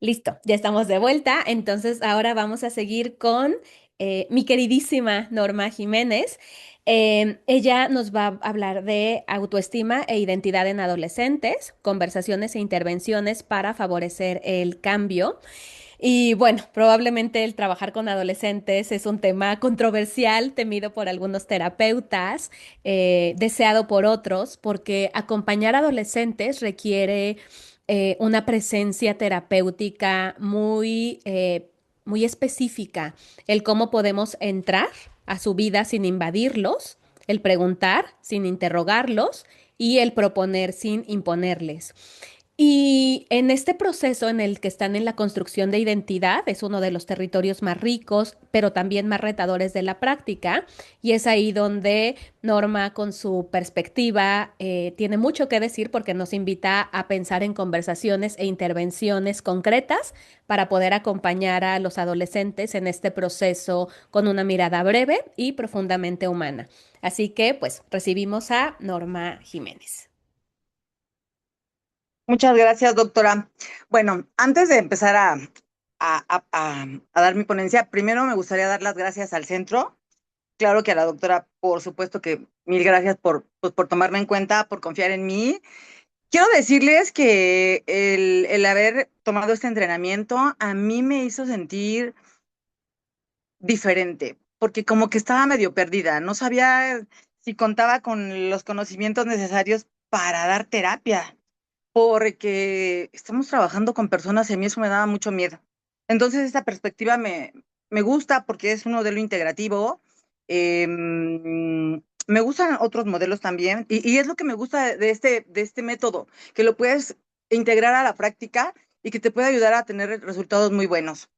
Listo, ya estamos de vuelta. Entonces ahora vamos a seguir con mi queridísima Norma Jiménez. Ella nos va a hablar de autoestima e identidad en adolescentes, conversaciones e intervenciones para favorecer el cambio. Y bueno, probablemente el trabajar con adolescentes es un tema controversial, temido por algunos terapeutas, deseado por otros, porque acompañar a adolescentes requiere una presencia terapéutica muy específica. El cómo podemos entrar a su vida sin invadirlos, el preguntar sin interrogarlos y el proponer sin imponerles. Y en este proceso en el que están en la construcción de identidad, es uno de los territorios más ricos, pero también más retadores de la práctica, y es ahí donde Norma, con su perspectiva, tiene mucho que decir porque nos invita a pensar en conversaciones e intervenciones concretas para poder acompañar a los adolescentes en este proceso con una mirada breve y profundamente humana. Así que, pues, recibimos a Norma Jiménez. Muchas gracias, doctora. Bueno, antes de empezar a dar mi ponencia, primero me gustaría dar las gracias al centro. Claro que a la doctora, por supuesto que mil gracias por tomarme en cuenta, por confiar en mí. Quiero decirles que el haber tomado este entrenamiento a mí me hizo sentir diferente, porque como que estaba medio perdida, no sabía si contaba con los conocimientos necesarios para dar terapia, porque estamos trabajando con personas y a mí eso me daba mucho miedo. Entonces, esta perspectiva me gusta porque es un modelo integrativo. Me gustan otros modelos también, y es lo que me gusta de este método, que lo puedes integrar a la práctica y que te puede ayudar a tener resultados muy buenos.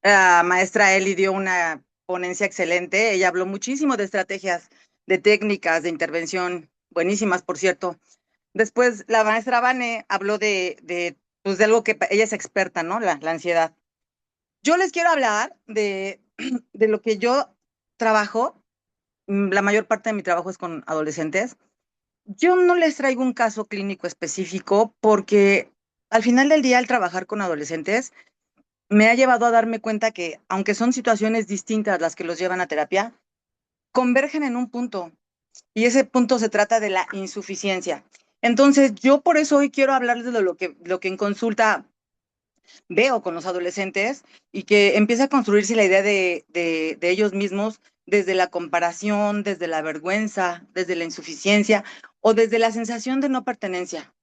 La maestra Eli dio una ponencia excelente. Ella habló muchísimo de estrategias, de técnicas, de intervención, buenísimas, por cierto. Después la maestra Vane habló pues de algo que ella es experta, ¿no? La ansiedad. Yo les quiero hablar de lo que yo trabajo. La mayor parte de mi trabajo es con adolescentes. Yo no les traigo un caso clínico específico porque al final del día, al trabajar con adolescentes, me ha llevado a darme cuenta que, aunque son situaciones distintas las que los llevan a terapia, convergen en un punto, y ese punto se trata de la insuficiencia. Entonces, yo por eso hoy quiero hablarles de lo que en consulta veo con los adolescentes y que empieza a construirse la idea de ellos mismos desde la comparación, desde la vergüenza, desde la insuficiencia o desde la sensación de no pertenencia.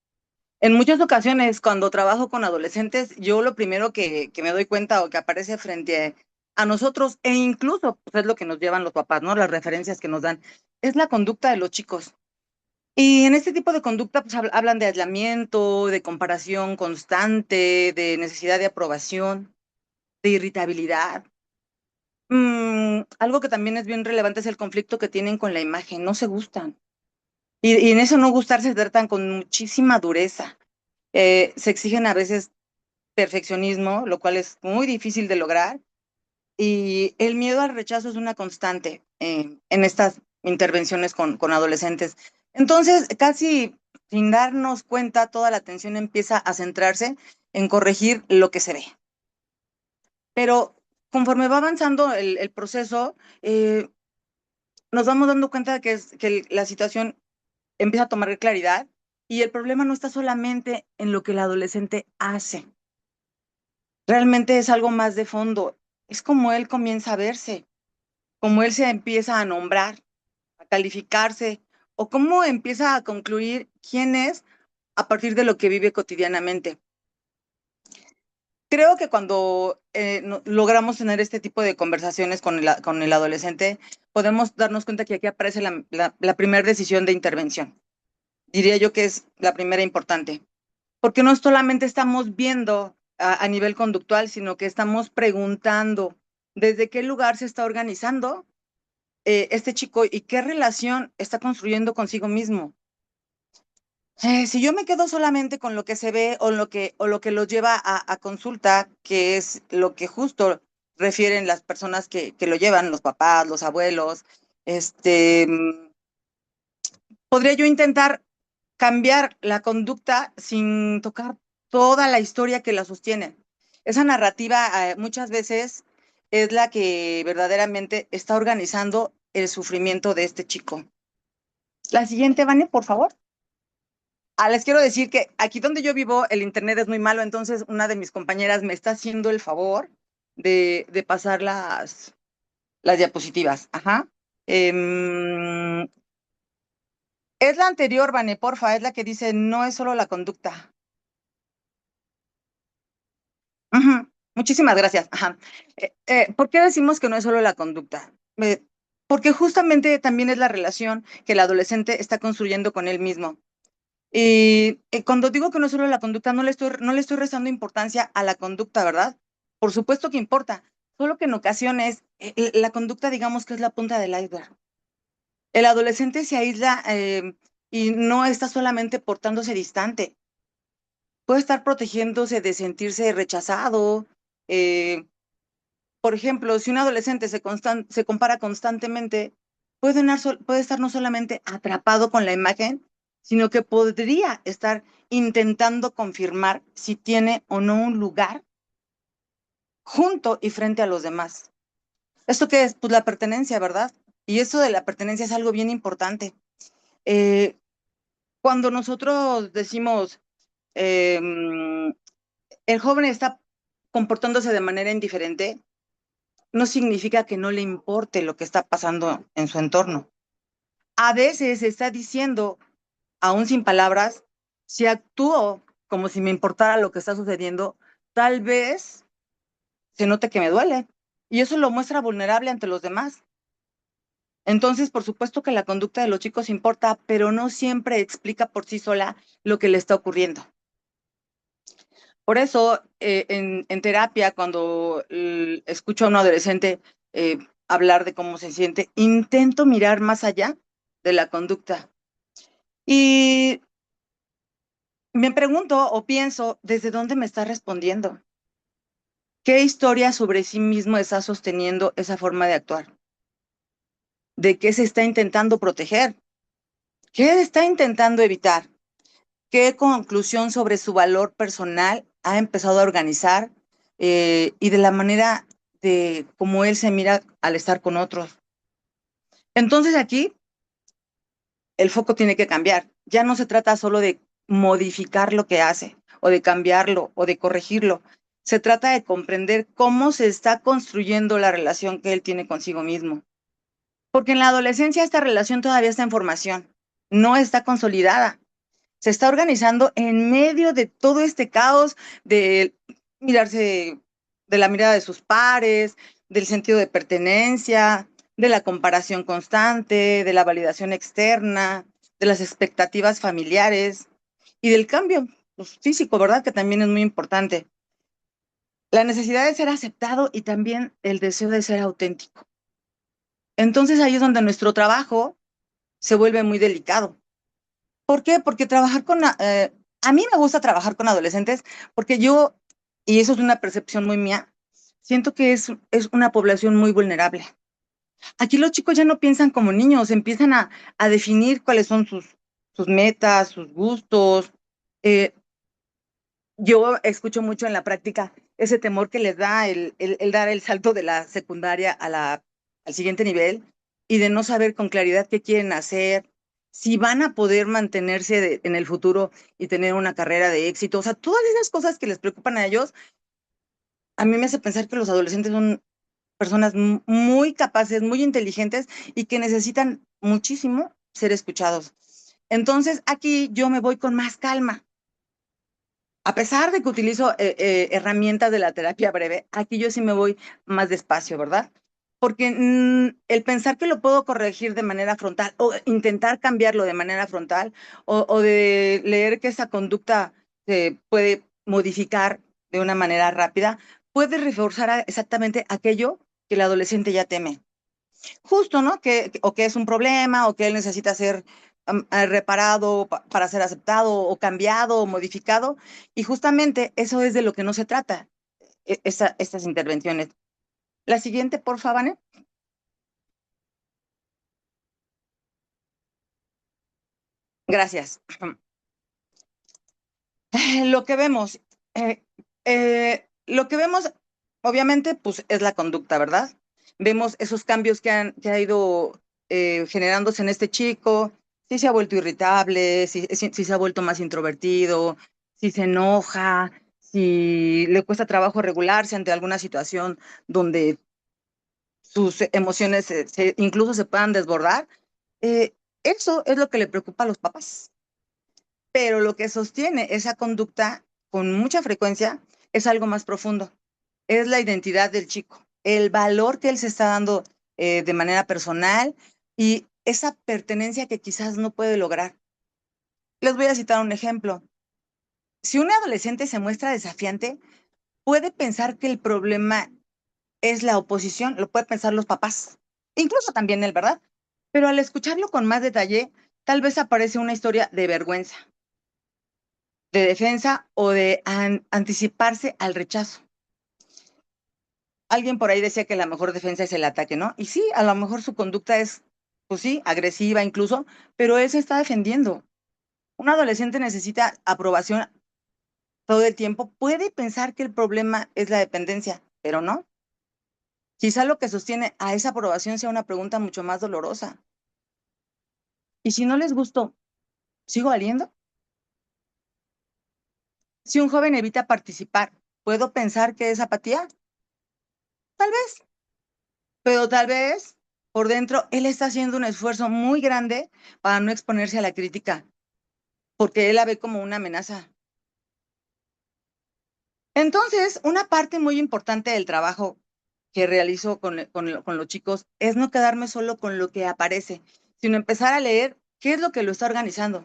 En muchas ocasiones, cuando trabajo con adolescentes, yo lo primero que me doy cuenta o que aparece frente a nosotros, e incluso pues, es lo que nos llevan los papás, ¿no? Las referencias que nos dan, es la conducta de los chicos. Y en este tipo de conducta, pues hablan de aislamiento, de comparación constante, de necesidad de aprobación, de irritabilidad. Algo que también es bien relevante es el conflicto que tienen con la imagen, no se gustan. Y en eso no gustarse se tratan con muchísima dureza. Se exigen a veces perfeccionismo, lo cual es muy difícil de lograr, y el miedo al rechazo es una constante en estas intervenciones con adolescentes. Entonces, casi sin darnos cuenta, toda la atención empieza a centrarse en corregir lo que se ve. Pero conforme va avanzando el proceso, nos vamos dando cuenta que la situación empieza a tomar claridad y el problema no está solamente en lo que el adolescente hace. Realmente es algo más de fondo. Es como él comienza a verse, como él se empieza a nombrar, a calificarse, o cómo empieza a concluir quién es a partir de lo que vive cotidianamente. Creo que cuando logramos tener este tipo de conversaciones con el adolescente, podemos darnos cuenta que aquí aparece la primera decisión de intervención. Diría yo que es la primera importante, porque no solamente estamos viendo a nivel conductual, sino que estamos preguntando desde qué lugar se está organizando este chico y qué relación está construyendo consigo mismo. Si yo me quedo solamente con lo que se ve o lo que los lleva a consulta, que es lo que justo refieren las personas que lo llevan, los papás, los abuelos, podría yo intentar cambiar la conducta sin tocar toda la historia que la sostiene. Esa narrativa muchas veces es la que verdaderamente está organizando el sufrimiento de este chico. La siguiente, Vane, por favor. Les quiero decir que aquí donde yo vivo el internet es muy malo, entonces una de mis compañeras me está haciendo el favor de pasar las diapositivas. Ajá. Em, es la anterior, Vane, porfa, es la que dice, no es solo la conducta. Ujú. Muchísimas gracias. Ajá. ¿Por qué decimos que no es solo la conducta? Porque justamente también es la relación que el adolescente está construyendo con él mismo. Y cuando digo que no es solo la conducta, no le estoy restando importancia a la conducta, ¿verdad? Por supuesto que importa, solo que en ocasiones la conducta, digamos que es la punta del iceberg. El adolescente se aísla y no está solamente portándose distante, puede estar protegiéndose de sentirse rechazado. eh, por ejemplo, si un adolescente se compara constantemente, puede estar no solamente atrapado con la imagen, sino que podría estar intentando confirmar si tiene o no un lugar junto y frente a los demás. ¿Esto qué es? Pues la pertenencia, ¿verdad? Y eso de la pertenencia es algo bien importante. Eh, Cuando nosotros decimos, el joven está comportándose de manera indiferente, no significa que no le importe lo que está pasando en su entorno. A veces está diciendo, aún sin palabras, si actúo como si me importara lo que está sucediendo, tal vez se note que me duele. Y eso lo muestra vulnerable ante los demás. Entonces, por supuesto que la conducta de los chicos importa, pero no siempre explica por sí sola lo que le está ocurriendo. Por eso, en terapia, cuando escucho a un adolescente eh, hablar de cómo se siente, intento mirar más allá de la conducta. Y me pregunto o pienso, ¿desde dónde me está respondiendo? ¿Qué historia sobre sí mismo está sosteniendo esa forma de actuar? ¿De qué se está intentando proteger? ¿Qué está intentando evitar? ¿Qué conclusión sobre su valor personal ha empezado a organizar y de la manera de cómo él se mira al estar con otros? Entonces aquí el foco tiene que cambiar. Ya no se trata solo de modificar lo que hace o de cambiarlo o de corregirlo. Se trata de comprender cómo se está construyendo la relación que él tiene consigo mismo. Porque en la adolescencia esta relación todavía está en formación, no está consolidada. Se está organizando en medio de todo este caos de mirarse, de la mirada de sus pares, del sentido de pertenencia, de la comparación constante, de la validación externa, de las expectativas familiares y del cambio pues, físico, ¿verdad? Que también es muy importante. La necesidad de ser aceptado y también el deseo de ser auténtico. Entonces ahí es donde nuestro trabajo se vuelve muy delicado. ¿Por qué? Porque a mí me gusta trabajar con adolescentes porque yo, y eso es una percepción muy mía, siento que es una población muy vulnerable. Aquí los chicos ya no piensan como niños, empiezan a definir cuáles son sus metas, sus gustos. Eh, yo escucho mucho en la práctica ese temor que les da el dar el salto de la secundaria al siguiente nivel y de no saber con claridad qué quieren hacer, si van a poder mantenerse en el futuro y tener una carrera de éxito. O sea, todas esas cosas que les preocupan a ellos, a mí me hace pensar que los adolescentes son personas muy capaces, muy inteligentes y que necesitan muchísimo ser escuchados. Entonces, aquí yo me voy con más calma. A pesar de que utilizo herramientas de la terapia breve, aquí yo sí me voy más despacio, ¿verdad? Porque el pensar que lo puedo corregir de manera frontal o intentar cambiarlo de manera frontal o de leer que esa conducta se puede modificar de una manera rápida, puede reforzar exactamente aquello que el adolescente ya teme. Justo, ¿no? O que es un problema, o que él necesita ser reparado para ser aceptado, o cambiado, o modificado. Y justamente eso es de lo que no se trata, estas intervenciones. La siguiente, por favor, Vane. Gracias. Lo que vemos, eh, lo que vemos, obviamente, pues es la conducta, ¿verdad? Vemos esos cambios que ha ido generándose en este chico, si se ha vuelto irritable, si se ha vuelto más introvertido, si se enoja, si le cuesta trabajo regularse ante alguna situación donde sus emociones incluso se puedan desbordar. Eso es lo que le preocupa a los papás. Pero lo que sostiene esa conducta con mucha frecuencia es algo más profundo. Es la identidad del chico, el valor que él se está dando de manera personal y esa pertenencia que quizás no puede lograr. Les voy a citar un ejemplo. Si un adolescente se muestra desafiante, puede pensar que el problema es la oposición, lo puede pensar los papás, incluso también él, ¿verdad? Pero al escucharlo con más detalle, tal vez aparece una historia de vergüenza, de defensa o de anticiparse al rechazo. Alguien por ahí decía que la mejor defensa es el ataque, ¿no? Y sí, a lo mejor su conducta es, pues sí, agresiva incluso, pero él se está defendiendo. Un adolescente necesita aprobación todo el tiempo. Puede pensar que el problema es la dependencia, pero no. Quizá lo que sostiene a esa aprobación sea una pregunta mucho más dolorosa. ¿Y si no les gustó, sigo valiendo? Si un joven evita participar, ¿puedo pensar que es apatía? Tal vez, pero tal vez por dentro él está haciendo un esfuerzo muy grande para no exponerse a la crítica, porque él la ve como una amenaza. Entonces, una parte muy importante del trabajo que realizo con los chicos es no quedarme solo con lo que aparece, sino empezar a leer qué es lo que lo está organizando.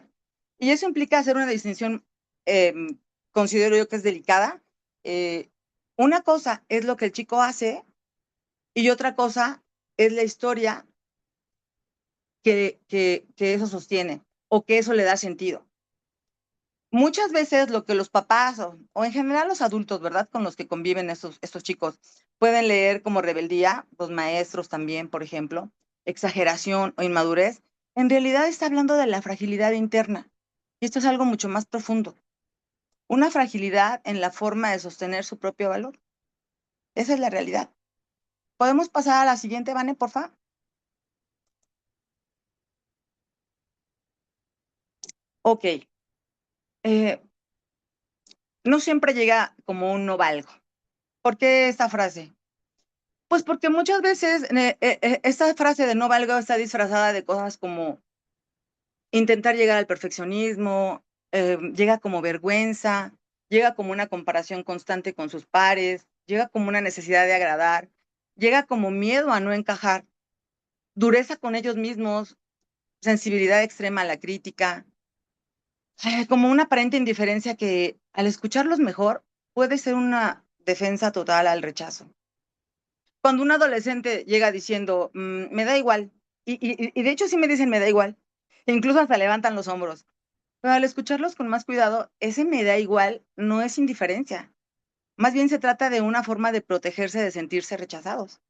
Y eso implica hacer una distinción, eh, considero yo que es delicada. Eh, una cosa es lo que el chico hace y otra cosa es la historia que eso sostiene o que eso le da sentido. Muchas veces lo que los papás o en general los adultos, ¿verdad? Con los que conviven estos chicos, pueden leer como rebeldía, los maestros también, por ejemplo, exageración o inmadurez, en realidad está hablando de la fragilidad interna. Y esto es algo mucho más profundo. Una fragilidad en la forma de sostener su propio valor. Esa es la realidad. ¿Podemos pasar a la siguiente, Vane, por favor? Ok. Eh, no siempre llega como un no valgo. ¿Por qué esta frase? Pues porque muchas veces esta frase de no valgo está disfrazada de cosas como intentar llegar al perfeccionismo, llega como vergüenza, llega como una comparación constante con sus pares, llega como una necesidad de agradar, llega como miedo a no encajar, dureza con ellos mismos, sensibilidad extrema a la crítica, como una aparente indiferencia que al escucharlos mejor puede ser una defensa total al rechazo. Cuando un adolescente llega diciendo, me da igual, y de hecho sí me dicen me da igual, e incluso hasta levantan los hombros, pero al escucharlos con más cuidado, ese me da igual no es indiferencia, más bien se trata de una forma de protegerse de sentirse rechazados.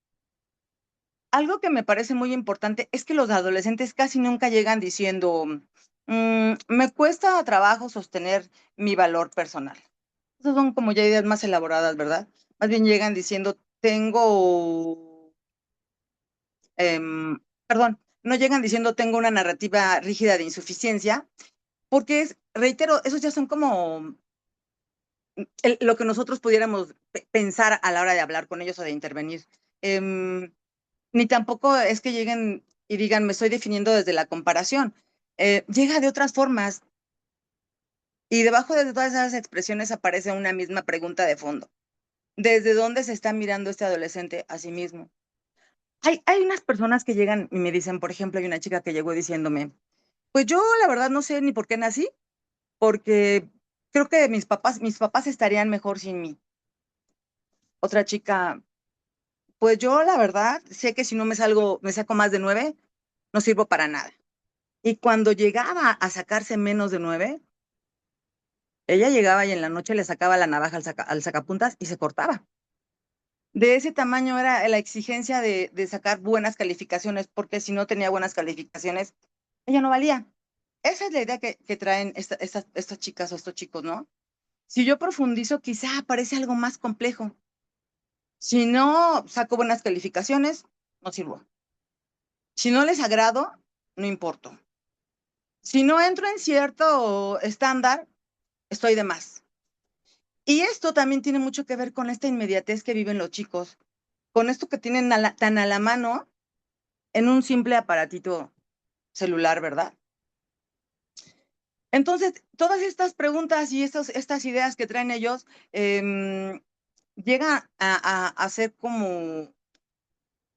Algo que me parece muy importante es que los adolescentes casi nunca llegan diciendo, me cuesta trabajo sostener mi valor personal. Esas son como ya ideas más elaboradas, ¿verdad? Más bien llegan diciendo, tengo perdón, no llegan diciendo tengo una narrativa rígida de insuficiencia, porque reitero, esos ya son como lo que nosotros pudiéramos pensar a la hora de hablar con ellos o de intervenir. Em, Ni tampoco es que lleguen y digan, me estoy definiendo desde la comparación. Llega de otras formas y debajo de todas esas expresiones aparece una misma pregunta de fondo. ¿Desde dónde se está mirando este adolescente a sí mismo? Hay unas personas que llegan y me dicen, por ejemplo, hay una chica que llegó diciéndome, pues yo la verdad no sé ni por qué nací, porque creo que mis papás estarían mejor sin mí. Otra chica, pues yo la verdad sé que si no me saco más de 9, no sirvo para nada. Y cuando llegaba a sacarse menos de 9, ella llegaba y en la noche le sacaba la navaja al sacapuntas y se cortaba. De ese tamaño era la exigencia de sacar buenas calificaciones, porque si no tenía buenas calificaciones, ella no valía. Esa es la idea que traen estas chicas o estos chicos, ¿no? Si yo profundizo, quizá aparece algo más complejo. Si no saco buenas calificaciones, no sirvo. Si no les agrado, no importo. Si no entro en cierto estándar, estoy de más. Y esto también tiene mucho que ver con esta inmediatez que viven los chicos, con esto que tienen tan a la mano en un simple aparatito celular, ¿verdad? Entonces, todas estas preguntas y estas ideas que traen ellos llegan a ser como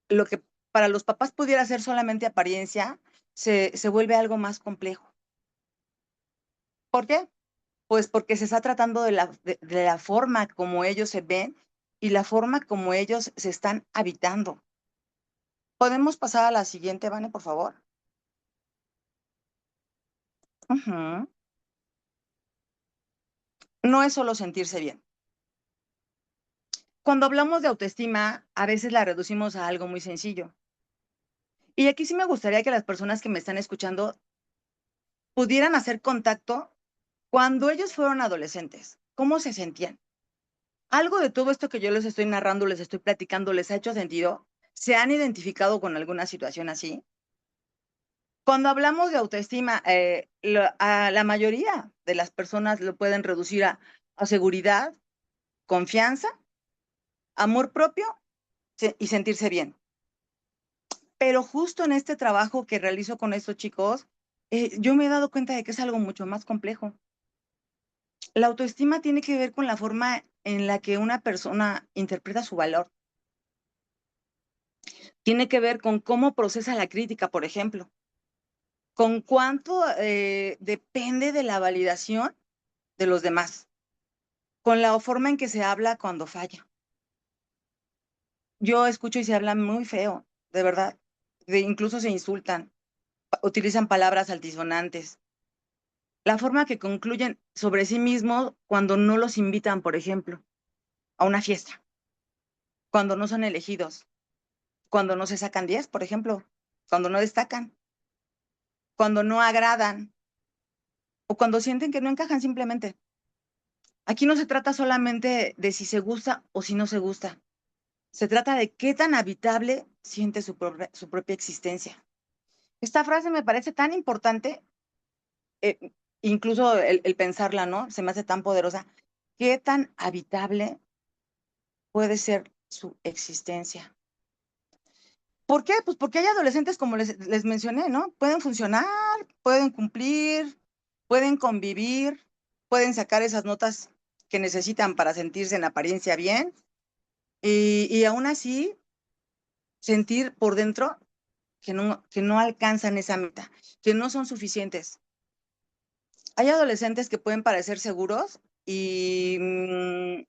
lo que para los papás pudiera ser solamente apariencia, se vuelve algo más complejo. ¿Por qué? Pues porque se está tratando de la forma como ellos se ven y la forma como ellos se están habitando. ¿Podemos pasar a la siguiente, Vane, por favor? Ujú. No es solo sentirse bien. Cuando hablamos de autoestima, a veces la reducimos a algo muy sencillo. Y aquí sí me gustaría que las personas que me están escuchando pudieran hacer contacto cuando ellos fueron adolescentes. ¿Cómo se sentían? ¿Algo de todo esto que yo les estoy narrando, les estoy platicando, les ha hecho sentido? ¿Se han identificado con alguna situación así? Cuando hablamos de autoestima, a la mayoría de las personas lo pueden reducir a seguridad, confianza, amor propio y sentirse bien. Pero justo en este trabajo que realizo con estos chicos, yo me he dado cuenta de que es algo mucho más complejo. La autoestima tiene que ver con la forma en la que una persona interpreta su valor. Tiene que ver con cómo procesa la crítica, por ejemplo, con cuánto depende de la validación de los demás, con la forma en que se habla cuando falla. Yo escucho y se habla muy feo, de verdad. Incluso se insultan, utilizan palabras altisonantes. La forma que concluyen sobre sí mismos cuando no los invitan, por ejemplo, a una fiesta, cuando no son elegidos, cuando no se sacan 10, por ejemplo, cuando no destacan, cuando no agradan o cuando sienten que no encajan simplemente. Aquí no se trata solamente de si se gusta o si no se gusta. Se trata de qué tan habitable siente su propia existencia. Esta frase me parece tan importante, eh, incluso el pensarla, ¿no? Se me hace tan poderosa. ¿Qué tan habitable puede ser su existencia? ¿Por qué? Pues porque hay adolescentes, como les mencioné, ¿no? Pueden funcionar, pueden cumplir, pueden convivir, pueden sacar esas notas que necesitan para sentirse en apariencia bien y aún así sentir por dentro que no alcanzan esa meta, que no son suficientes. Hay adolescentes que pueden parecer seguros y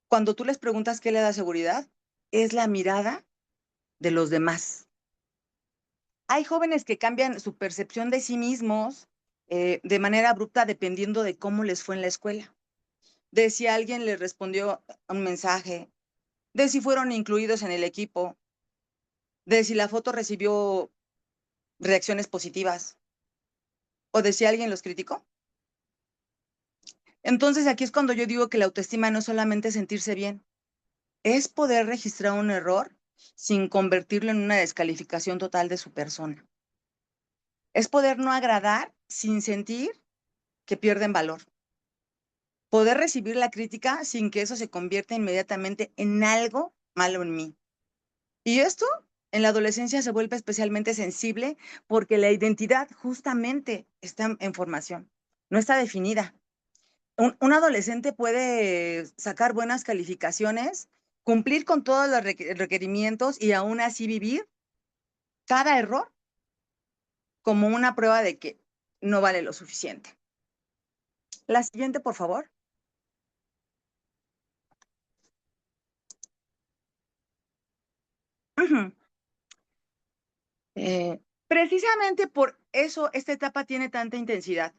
cuando tú les preguntas qué le da seguridad, es la mirada de los demás. Hay jóvenes que cambian su percepción de sí mismos de manera abrupta dependiendo de cómo les fue en la escuela, de si alguien les respondió a un mensaje, de si fueron incluidos en el equipo, de si la foto recibió reacciones positivas o de si alguien los criticó. Entonces aquí es cuando yo digo que la autoestima no es solamente sentirse bien, es poder registrar un error sin convertirlo en una descalificación total de su persona. Es poder no agradar sin sentir que pierden valor. Poder recibir la crítica sin que eso se convierta inmediatamente en algo malo en mí. Y esto en la adolescencia se vuelve especialmente sensible porque la identidad justamente está en formación, no está definida. Un adolescente puede sacar buenas calificaciones, cumplir con todos los requerimientos y aún así vivir cada error como una prueba de que no vale lo suficiente. La siguiente, por favor. Ujú. Precisamente por eso esta etapa tiene tanta intensidad.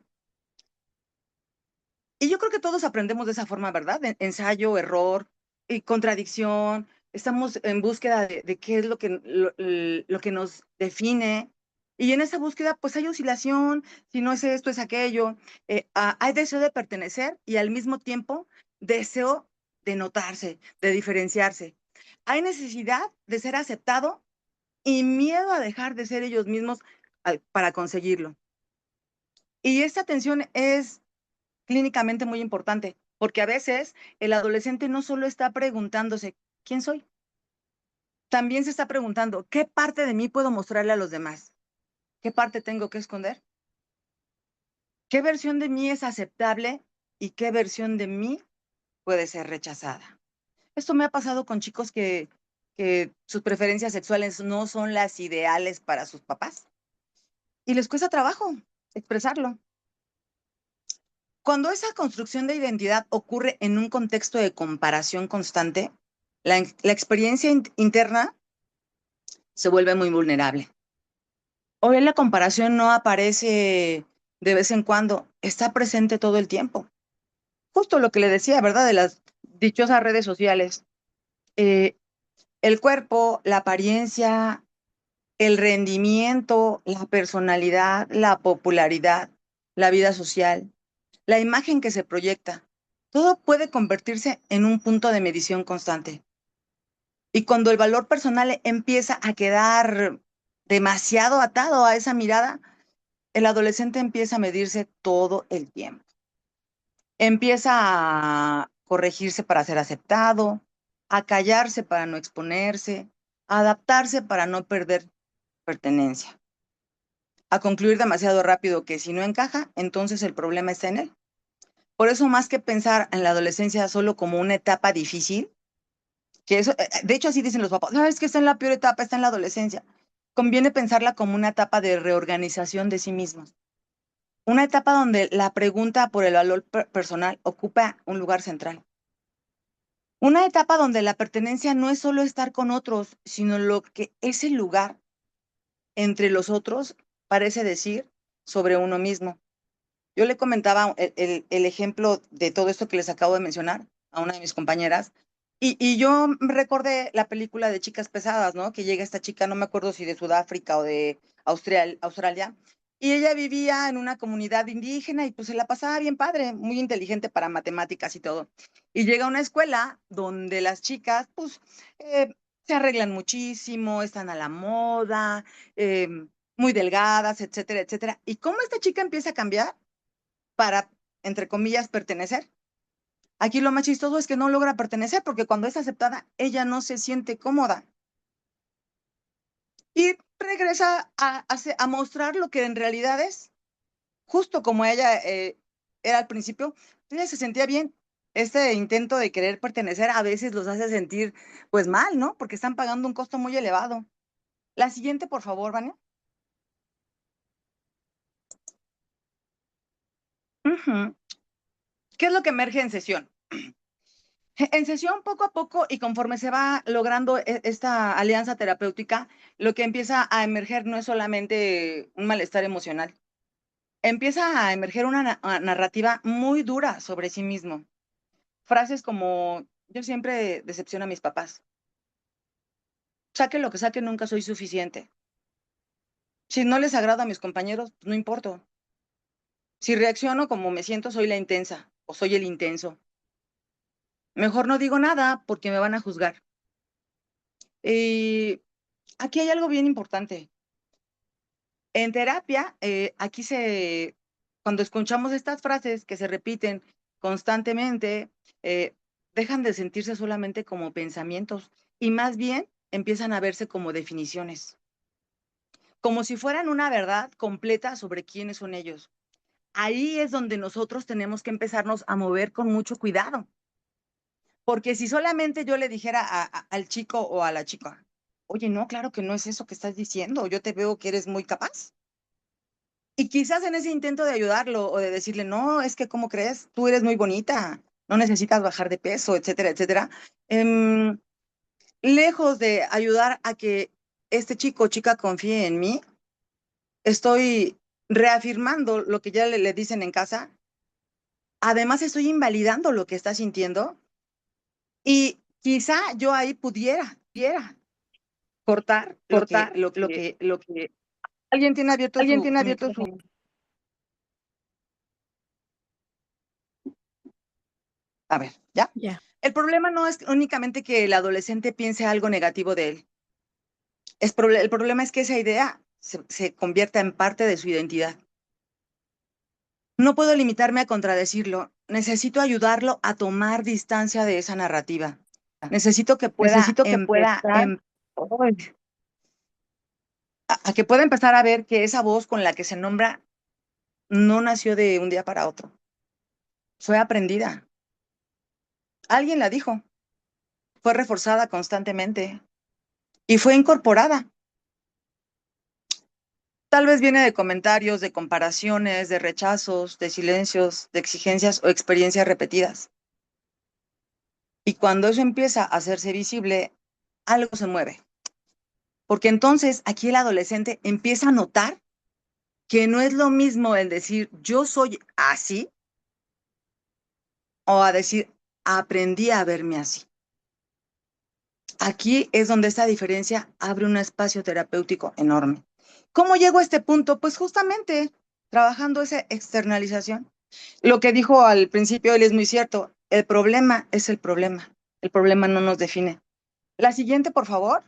Y yo creo que todos aprendemos de esa forma, ¿verdad? Ensayo, error y contradicción. Estamos en búsqueda de qué es lo que nos define. Y en esa búsqueda, pues hay oscilación, si no es esto, es aquello. Hay deseo de pertenecer y al mismo tiempo deseo de notarse, de diferenciarse. Hay necesidad de ser aceptado y miedo a dejar de ser ellos mismos para conseguirlo. Y esta tensión es clínicamente muy importante, porque a veces el adolescente no solo está preguntándose, ¿quién soy? También se está preguntando, ¿qué parte de mí puedo mostrarle a los demás? ¿Qué parte tengo que esconder? ¿Qué versión de mí es aceptable y qué versión de mí puede ser rechazada? Esto me ha pasado con chicos que sus preferencias sexuales no son las ideales para sus papás y les cuesta trabajo expresarlo. Cuando esa construcción de identidad ocurre en un contexto de comparación constante, la experiencia interna se vuelve muy vulnerable. Hoy la comparación no aparece de vez en cuando, está presente todo el tiempo. Justo lo que le decía, ¿verdad? De las dichosas redes sociales. Eh, el cuerpo, la apariencia, el rendimiento, la personalidad, la popularidad, la vida social, la imagen que se proyecta, todo puede convertirse en un punto de medición constante. Y cuando el valor personal empieza a quedar demasiado atado a esa mirada, el adolescente empieza a medirse todo el tiempo. Empieza a corregirse para ser aceptado, a callarse para no exponerse, a adaptarse para no perder pertenencia, a concluir demasiado rápido que si no encaja, entonces el problema está en él. Por eso, más que pensar en la adolescencia solo como una etapa difícil, que eso, de hecho así dicen los papás, no, es que está en la peor etapa, está en la adolescencia. Conviene pensarla como una etapa de reorganización de sí mismos. Una etapa donde la pregunta por el valor personal ocupa un lugar central. Una etapa donde la pertenencia no es solo estar con otros, sino lo que ese lugar entre los otros parece decir sobre uno mismo. Yo le comentaba el ejemplo de todo esto que les acabo de mencionar a una de mis compañeras y yo recordé la película de Chicas Pesadas, ¿no? Que llega esta chica, no me acuerdo si de Sudáfrica o de Australia, y ella vivía en una comunidad indígena y pues se la pasaba bien padre, muy inteligente para matemáticas y todo. Y llega a una escuela donde las chicas, pues, se arreglan muchísimo, están a la moda, muy delgadas, etcétera, etcétera. ¿Y cómo esta chica empieza a cambiar? Para, entre comillas, pertenecer. Aquí lo más chistoso es que no logra pertenecer porque cuando es aceptada, ella no se siente cómoda y regresa a mostrar lo que en realidad es, justo como ella era al principio, ella se sentía bien. Este intento de querer pertenecer a veces los hace sentir pues mal, ¿no? Porque están pagando un costo muy elevado. La siguiente, por favor, Vania. Ujú. ¿Qué es lo que emerge en sesión? En sesión, poco a poco y conforme se va logrando esta alianza terapéutica, lo que empieza a emerger no es solamente un malestar emocional, empieza a emerger una narrativa muy dura sobre sí mismo. Frases como, yo siempre decepciono a mis papás, saque lo que saque, nunca soy suficiente. Si no les agrada a mis compañeros, pues no importa. Si reacciono como me siento, soy la intensa o soy el intenso. Mejor no digo nada porque me van a juzgar. Y aquí hay algo bien importante. En terapia, cuando escuchamos estas frases que se repiten constantemente, eh, dejan de sentirse solamente como pensamientos y más bien empiezan a verse como definiciones, como si fueran una verdad completa sobre quiénes son ellos. Ahí es donde nosotros tenemos que empezarnos a mover con mucho cuidado, porque si solamente yo le dijera al chico o a la chica, oye, no, claro que no es eso que estás diciendo, yo te veo que eres muy capaz. Y quizás en ese intento de ayudarlo o de decirle, no, es que, ¿cómo crees? Tú eres muy bonita, no necesitas bajar de peso, etcétera, etcétera. em, Lejos de ayudar a que este chico o chica confíe en mí, estoy reafirmando lo que ya le dicen en casa. Además, estoy invalidando lo que está sintiendo y quizá yo ahí pudiera cortar cortar lo lo que que, lo que ¿Alguien tiene abierto ¿Alguien su tiene abierto su... micrófono? A ver, ¿ya? Ya. El problema no es únicamente que el adolescente piense algo negativo de él. El problema es que esa idea se convierta en parte de su identidad. No puedo limitarme a contradecirlo. Necesito ayudarlo a tomar distancia de esa narrativa. Necesito que pueda Necesito que pueda... empezar a que pueda empezar a ver que esa voz con la que se nombra no nació de un día para otro. Fue aprendida. Alguien la dijo. Fue reforzada constantemente y fue incorporada. Tal vez viene de comentarios, de comparaciones, de rechazos, de silencios, de exigencias o experiencias repetidas. Y cuando eso empieza a hacerse visible, algo se mueve. Porque entonces aquí el adolescente empieza a notar que no es lo mismo el decir yo soy así o a decir aprendí a verme así. Aquí es donde esta diferencia abre un espacio terapéutico enorme. ¿Cómo llego a este punto? Pues justamente trabajando esa externalización. Lo que dijo al principio él es muy cierto. El problema es el problema. El problema no nos define. La siguiente, por favor.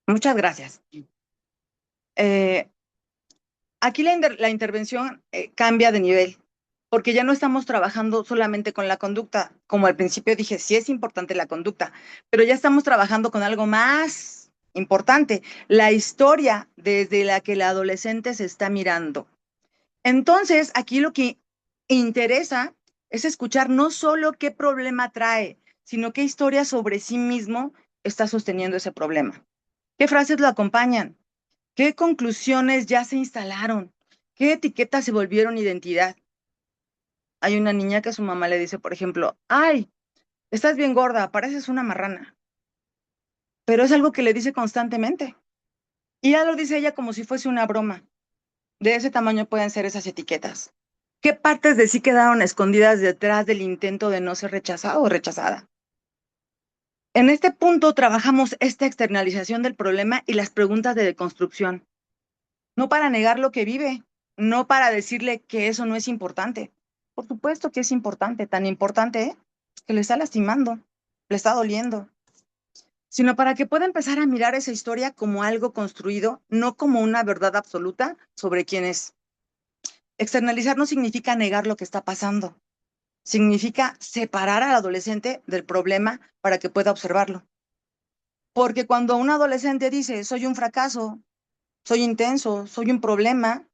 Muchas gracias. Aquí la intervención cambia de nivel, porque ya no estamos trabajando solamente con la conducta. Como al principio dije, sí es importante la conducta, pero ya estamos trabajando con algo más importante, la historia desde la que el adolescente se está mirando. Entonces, aquí lo que interesa es escuchar no solo qué problema trae, sino qué historia sobre sí mismo está sosteniendo ese problema. ¿Qué frases lo acompañan? ¿Qué conclusiones ya se instalaron? ¿Qué etiquetas se volvieron identidad? Hay una niña que su mamá le dice, por ejemplo, ay, estás bien gorda, pareces una marrana. Pero es algo que le dice constantemente. Y ya lo dice ella como si fuese una broma. De ese tamaño pueden ser esas etiquetas. ¿Qué partes de sí quedaron escondidas detrás del intento de no ser rechazado o rechazada? En este punto trabajamos esta externalización del problema y las preguntas de deconstrucción. No para negar lo que vive, no para decirle que eso no es importante. Por supuesto que es importante, tan importante, que le está lastimando, le está doliendo, sino para que pueda empezar a mirar esa historia como algo construido, no como una verdad absoluta sobre quién es. Externalizar no significa negar lo que está pasando, significa separar al adolescente del problema para que pueda observarlo. Porque cuando un adolescente dice, soy un fracaso, soy intenso, soy un problema,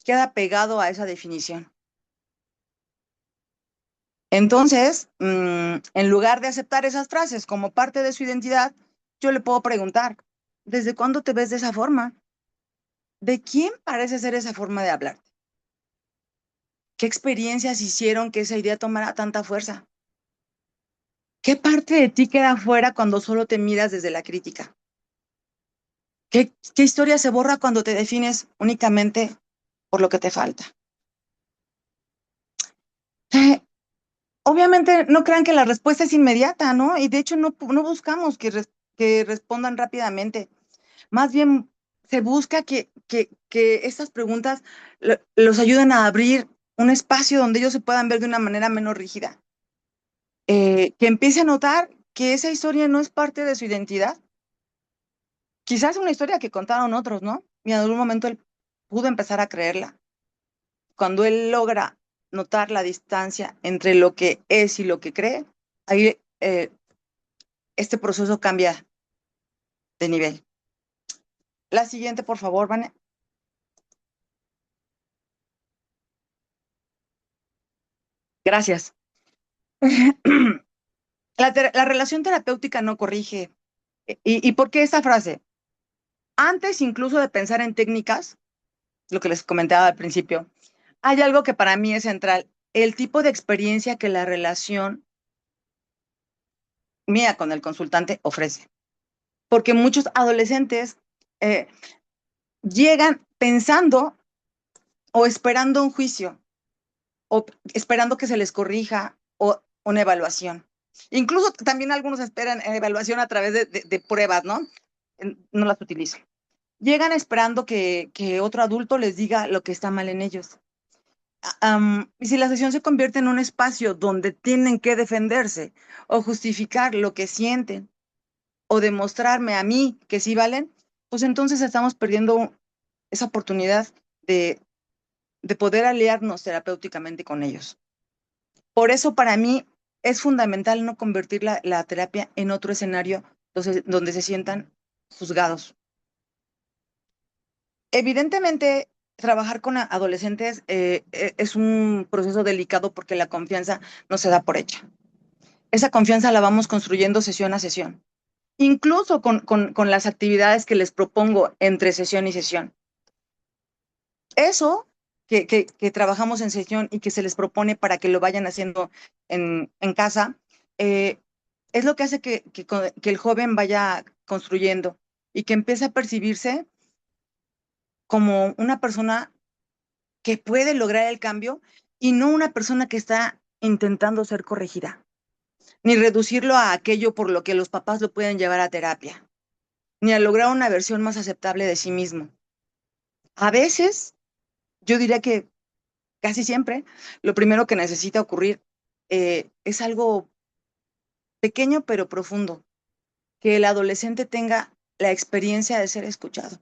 queda pegado a esa definición. Entonces, en lugar de aceptar esas frases como parte de su identidad, yo le puedo preguntar, ¿desde cuándo te ves de esa forma? ¿De quién parece ser esa forma de hablar? ¿Qué experiencias hicieron que esa idea tomara tanta fuerza? ¿Qué parte de ti queda fuera cuando solo te miras desde la crítica? ¿Qué historia se borra cuando te defines únicamente por lo que te falta? Obviamente no crean que la respuesta es inmediata, ¿no? Y de hecho no buscamos que respondan rápidamente. Más bien se busca que estas preguntas los ayuden a abrir un espacio donde ellos se puedan ver de una manera menos rígida. Que empiece a notar que esa historia no es parte de su identidad. Quizás una historia que contaron otros, ¿no? Y en algún momento él pudo empezar a creerla. Cuando él logra notar la distancia entre lo que es y lo que cree, ahí este proceso cambia de nivel. La siguiente, por favor, Vane. Gracias. La relación terapéutica no corrige. ¿Y por qué esta frase? Antes incluso de pensar en técnicas, lo que les comentaba al principio, hay algo que para mí es central, el tipo de experiencia que la relación mía con el consultante ofrece. Porque muchos adolescentes eh, llegan pensando o esperando un juicio, o esperando que se les corrija o una evaluación. Incluso también algunos esperan evaluación a través de pruebas, ¿no? No las utilizo. Llegan esperando que otro adulto les diga lo que está mal en ellos. Y si la sesión se convierte en un espacio donde tienen que defenderse o justificar lo que sienten o demostrarme a mí que sí valen, pues entonces estamos perdiendo esa oportunidad de, de poder aliarnos terapéuticamente con ellos. Por eso para mí es fundamental no convertir la terapia en otro escenario donde se sientan juzgados. Evidentemente, trabajar con adolescentes es un proceso delicado porque la confianza no se da por hecha. Esa confianza la vamos construyendo sesión a sesión, incluso con las actividades que les propongo entre sesión y sesión. Eso que trabajamos en sesión y que se les propone para que lo vayan haciendo en casa, eh, es lo que hace que el joven vaya construyendo y que empiece a percibirse como una persona que puede lograr el cambio y no una persona que está intentando ser corregida, ni reducirlo a aquello por lo que los papás lo pueden llevar a terapia, ni a lograr una versión más aceptable de sí mismo. A veces, yo diría que casi siempre, lo primero que necesita ocurrir es algo pequeño pero profundo, que el adolescente tenga la experiencia de ser escuchado.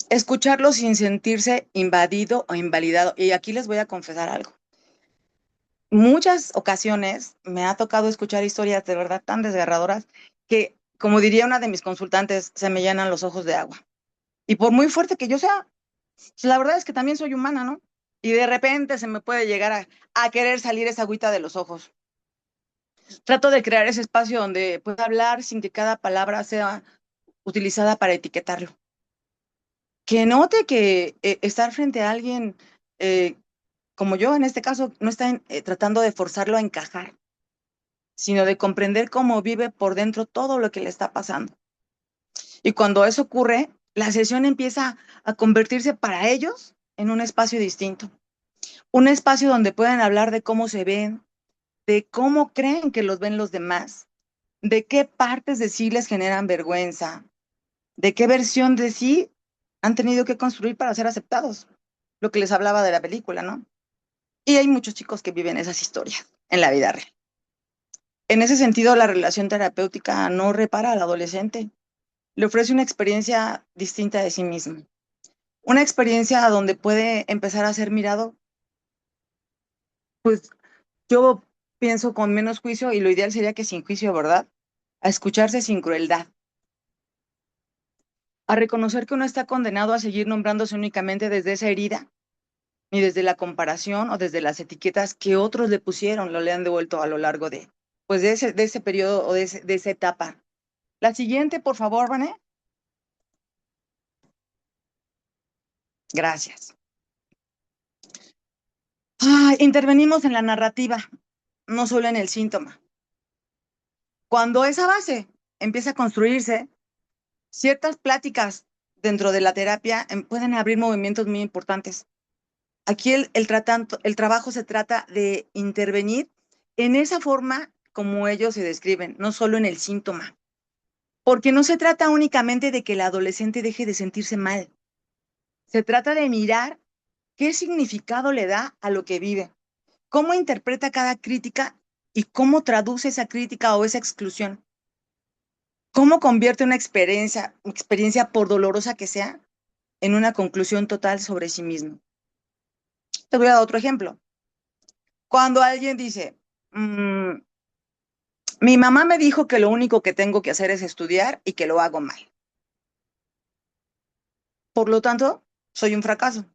Escucharlo sin sentirse invadido o invalidado. Y aquí les voy a confesar algo. Muchas ocasiones me ha tocado escuchar historias de verdad tan desgarradoras que, como diría una de mis consultantes, se me llenan los ojos de agua. Y por muy fuerte que yo sea, pues, la verdad es que también soy humana, ¿no? Y de repente se me puede llegar a querer salir esa agüita de los ojos. Trato de crear ese espacio donde pueda hablar sin que cada palabra sea utilizada para etiquetarlo. Que note que estar frente a alguien eh, como yo, en este caso, no está tratando de forzarlo a encajar, sino de comprender cómo vive por dentro todo lo que le está pasando. Y cuando eso ocurre, la sesión empieza a convertirse para ellos en un espacio distinto, un espacio donde pueden hablar de cómo se ven, de cómo creen que los ven los demás, de qué partes de sí les generan vergüenza, de qué versión de sí han tenido que construir para ser aceptados, lo que les hablaba de la película, ¿no? Y hay muchos chicos que viven esas historias en la vida real. En ese sentido, la relación terapéutica no repara al adolescente, le ofrece una experiencia distinta de sí mismo, una experiencia donde puede empezar a ser mirado, pues yo pienso con menos juicio y lo ideal sería que sin juicio, ¿verdad? A escucharse sin crueldad, a reconocer que uno está condenado a seguir nombrándose únicamente desde esa herida, ni desde la comparación o desde las etiquetas que otros le pusieron, lo le han devuelto a lo largo pues de ese periodo o de esa etapa. La siguiente, por favor, Vané. Gracias. Intervenimos en la narrativa, no solo en el síntoma. Cuando esa base empieza a construirse, ciertas pláticas dentro de la terapia pueden abrir movimientos muy importantes. Aquí el trabajo se trata de intervenir en esa forma como ellos se describen, no solo en el síntoma. Porque no se trata únicamente de que el adolescente deje de sentirse mal. Se trata de mirar qué significado le da a lo que vive, cómo interpreta cada crítica y cómo traduce esa crítica o esa exclusión. Cómo convierte una experiencia por dolorosa que sea, en una conclusión total sobre sí mismo. Te voy a dar otro ejemplo. Cuando alguien dice, mi mamá me dijo que lo único que tengo que hacer es estudiar y que lo hago mal. Por lo tanto, soy un fracaso.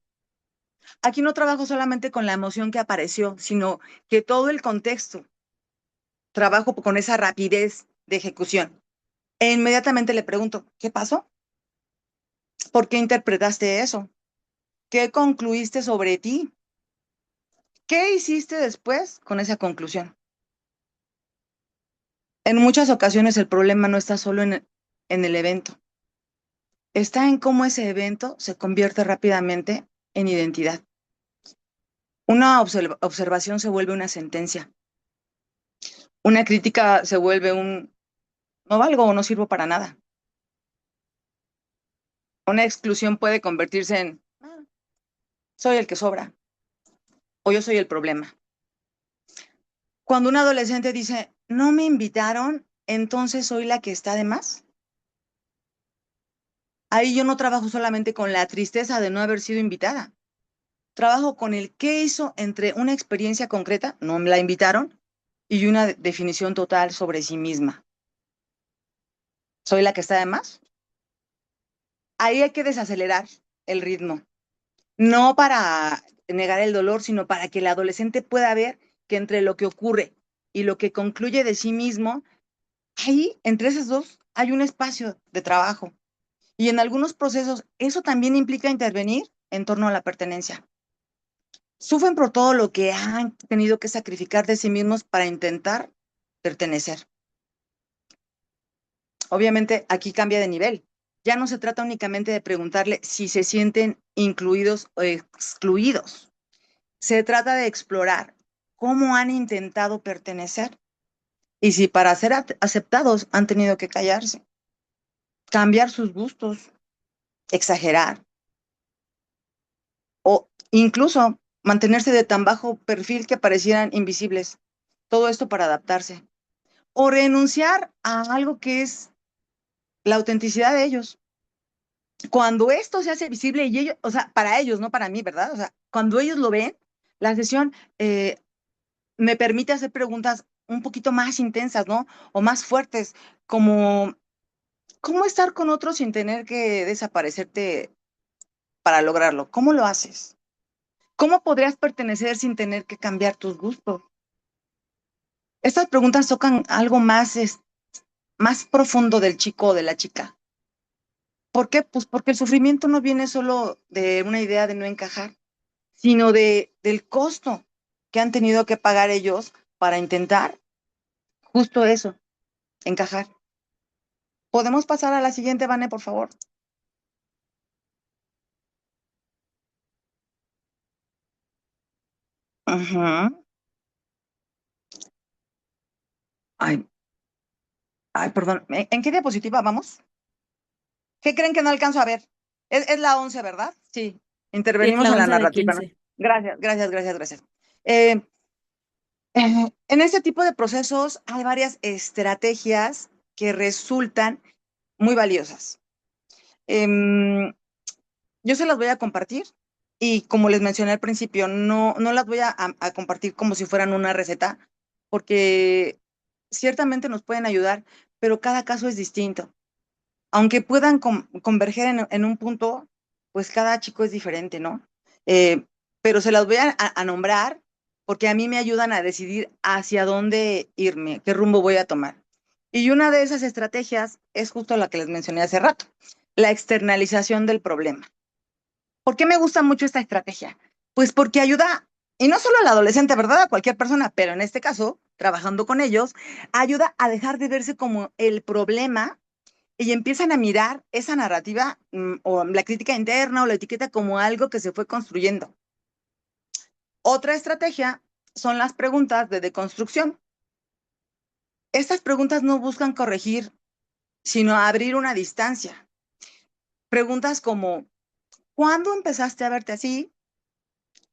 Aquí no trabajo solamente con la emoción que apareció, sino que todo el contexto, trabajo con esa rapidez de ejecución. E inmediatamente le pregunto, ¿qué pasó? ¿Por qué interpretaste eso? ¿Qué concluiste sobre ti? ¿Qué hiciste después con esa conclusión? En muchas ocasiones el problema no está solo en el evento, está en cómo ese evento se convierte rápidamente en identidad. Una observación se vuelve una sentencia. Una crítica se vuelve un no valgo o no sirvo para nada. Una exclusión puede convertirse en soy el que sobra o yo soy el problema. Cuando un adolescente dice, no me invitaron, entonces soy la que está de más. Ahí yo no trabajo solamente con la tristeza de no haber sido invitada. Trabajo con el qué hizo entre una experiencia concreta, no me la invitaron, y una definición total sobre sí misma. ¿Soy la que está de más? Ahí hay que desacelerar el ritmo, no para negar el dolor, sino para que el adolescente pueda ver que entre lo que ocurre y lo que concluye de sí mismo, ahí, entre esas dos, hay un espacio de trabajo. Y en algunos procesos, eso también implica intervenir en torno a la pertenencia. Sufren por todo lo que han tenido que sacrificar de sí mismos para intentar pertenecer. Obviamente, aquí cambia de nivel. Ya no se trata únicamente de preguntarle si se sienten incluidos o excluidos. Se trata de explorar cómo han intentado pertenecer y si para ser aceptados han tenido que callarse, cambiar sus gustos, exagerar o incluso mantenerse de tan bajo perfil que parecieran invisibles. Todo esto para adaptarse. O renunciar a algo que es la autenticidad de ellos. Cuando esto se hace visible y ellos, o sea, para ellos, no para mí, ¿verdad? O sea, cuando ellos lo ven, la sesión me permite hacer preguntas un poquito más intensas, ¿no? O más fuertes, como, ¿cómo estar con otros sin tener que desaparecerte para lograrlo? ¿Cómo lo haces? ¿Cómo podrías pertenecer sin tener que cambiar tus gustos? Estas preguntas tocan algo más, más profundo del chico o de la chica. ¿Por qué? Pues porque el sufrimiento no viene solo de una idea de no encajar, sino del costo que han tenido que pagar ellos para intentar justo eso, encajar. ¿Podemos pasar a la siguiente, Vane, por favor? Ajá. Ay, ay, perdón. ¿En qué diapositiva vamos? ¿Qué creen que no alcanzo a ver? Es la 11, ¿verdad? Sí, Sí, es intervenimos la en la 11 de narrativa, ¿no? 15. Gracias, gracias, gracias, gracias. Eh, en este tipo de procesos hay varias estrategias que resultan muy valiosas. Em, yo se las voy a compartir y como les mencioné al principio, no las voy a compartir como si fueran una receta, porque ciertamente nos pueden ayudar, pero cada caso es distinto. Aunque puedan converger en un punto, pues cada chico es diferente, ¿no? Eh, pero se las voy a nombrar porque a mí me ayudan a decidir hacia dónde irme, qué rumbo voy a tomar. Y una de esas estrategias es justo la que les mencioné hace rato, la externalización del problema. ¿Por qué me gusta mucho esta estrategia? Pues porque ayuda, y no solo al adolescente, ¿verdad? A cualquier persona, pero en este caso, trabajando con ellos, ayuda a dejar de verse como el problema y empiezan a mirar esa narrativa o la crítica interna o la etiqueta como algo que se fue construyendo. Otra estrategia son las preguntas de deconstrucción. Estas preguntas no buscan corregir, sino abrir una distancia. Preguntas como, ¿cuándo empezaste a verte así?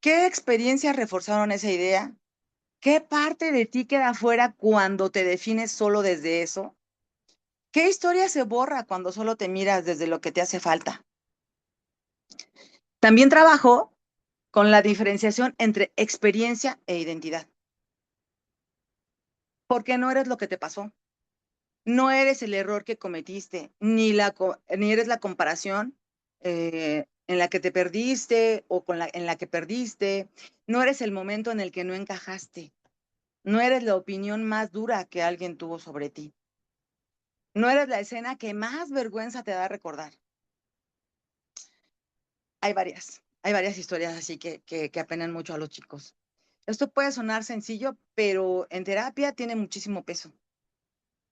¿Qué experiencias reforzaron esa idea? ¿Qué parte de ti queda fuera cuando te defines solo desde eso? ¿Qué historia se borra cuando solo te miras desde lo que te hace falta? También trabajo con la diferenciación entre experiencia e identidad. Porque no eres lo que te pasó, no eres el error que cometiste, ni eres la comparación en la que te perdiste o en la que perdiste, no eres el momento en el que no encajaste, no eres la opinión más dura que alguien tuvo sobre ti, no eres la escena que más vergüenza te da recordar. Hay varias historias así que apenan mucho a los chicos. Esto puede sonar sencillo, pero en terapia tiene muchísimo peso,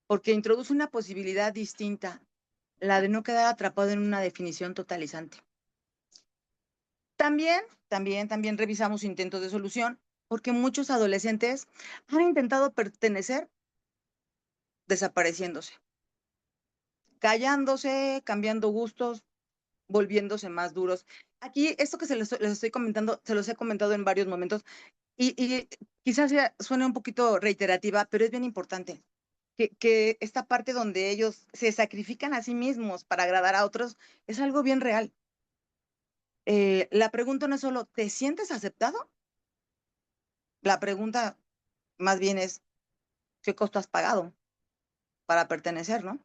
porque introduce una posibilidad distinta, la de no quedar atrapado en una definición totalizante. También revisamos intentos de solución, porque muchos adolescentes han intentado pertenecer, desapareciéndose, callándose, cambiando gustos, volviéndose más duros. Aquí, esto que les estoy comentando, se los he comentado en varios momentos y quizás suene un poquito reiterativa, pero es bien importante que esta parte donde ellos se sacrifican a sí mismos para agradar a otros es algo bien real. La pregunta no es solo, ¿te sientes aceptado? La pregunta más bien es, ¿qué costo has pagado para pertenecer, no?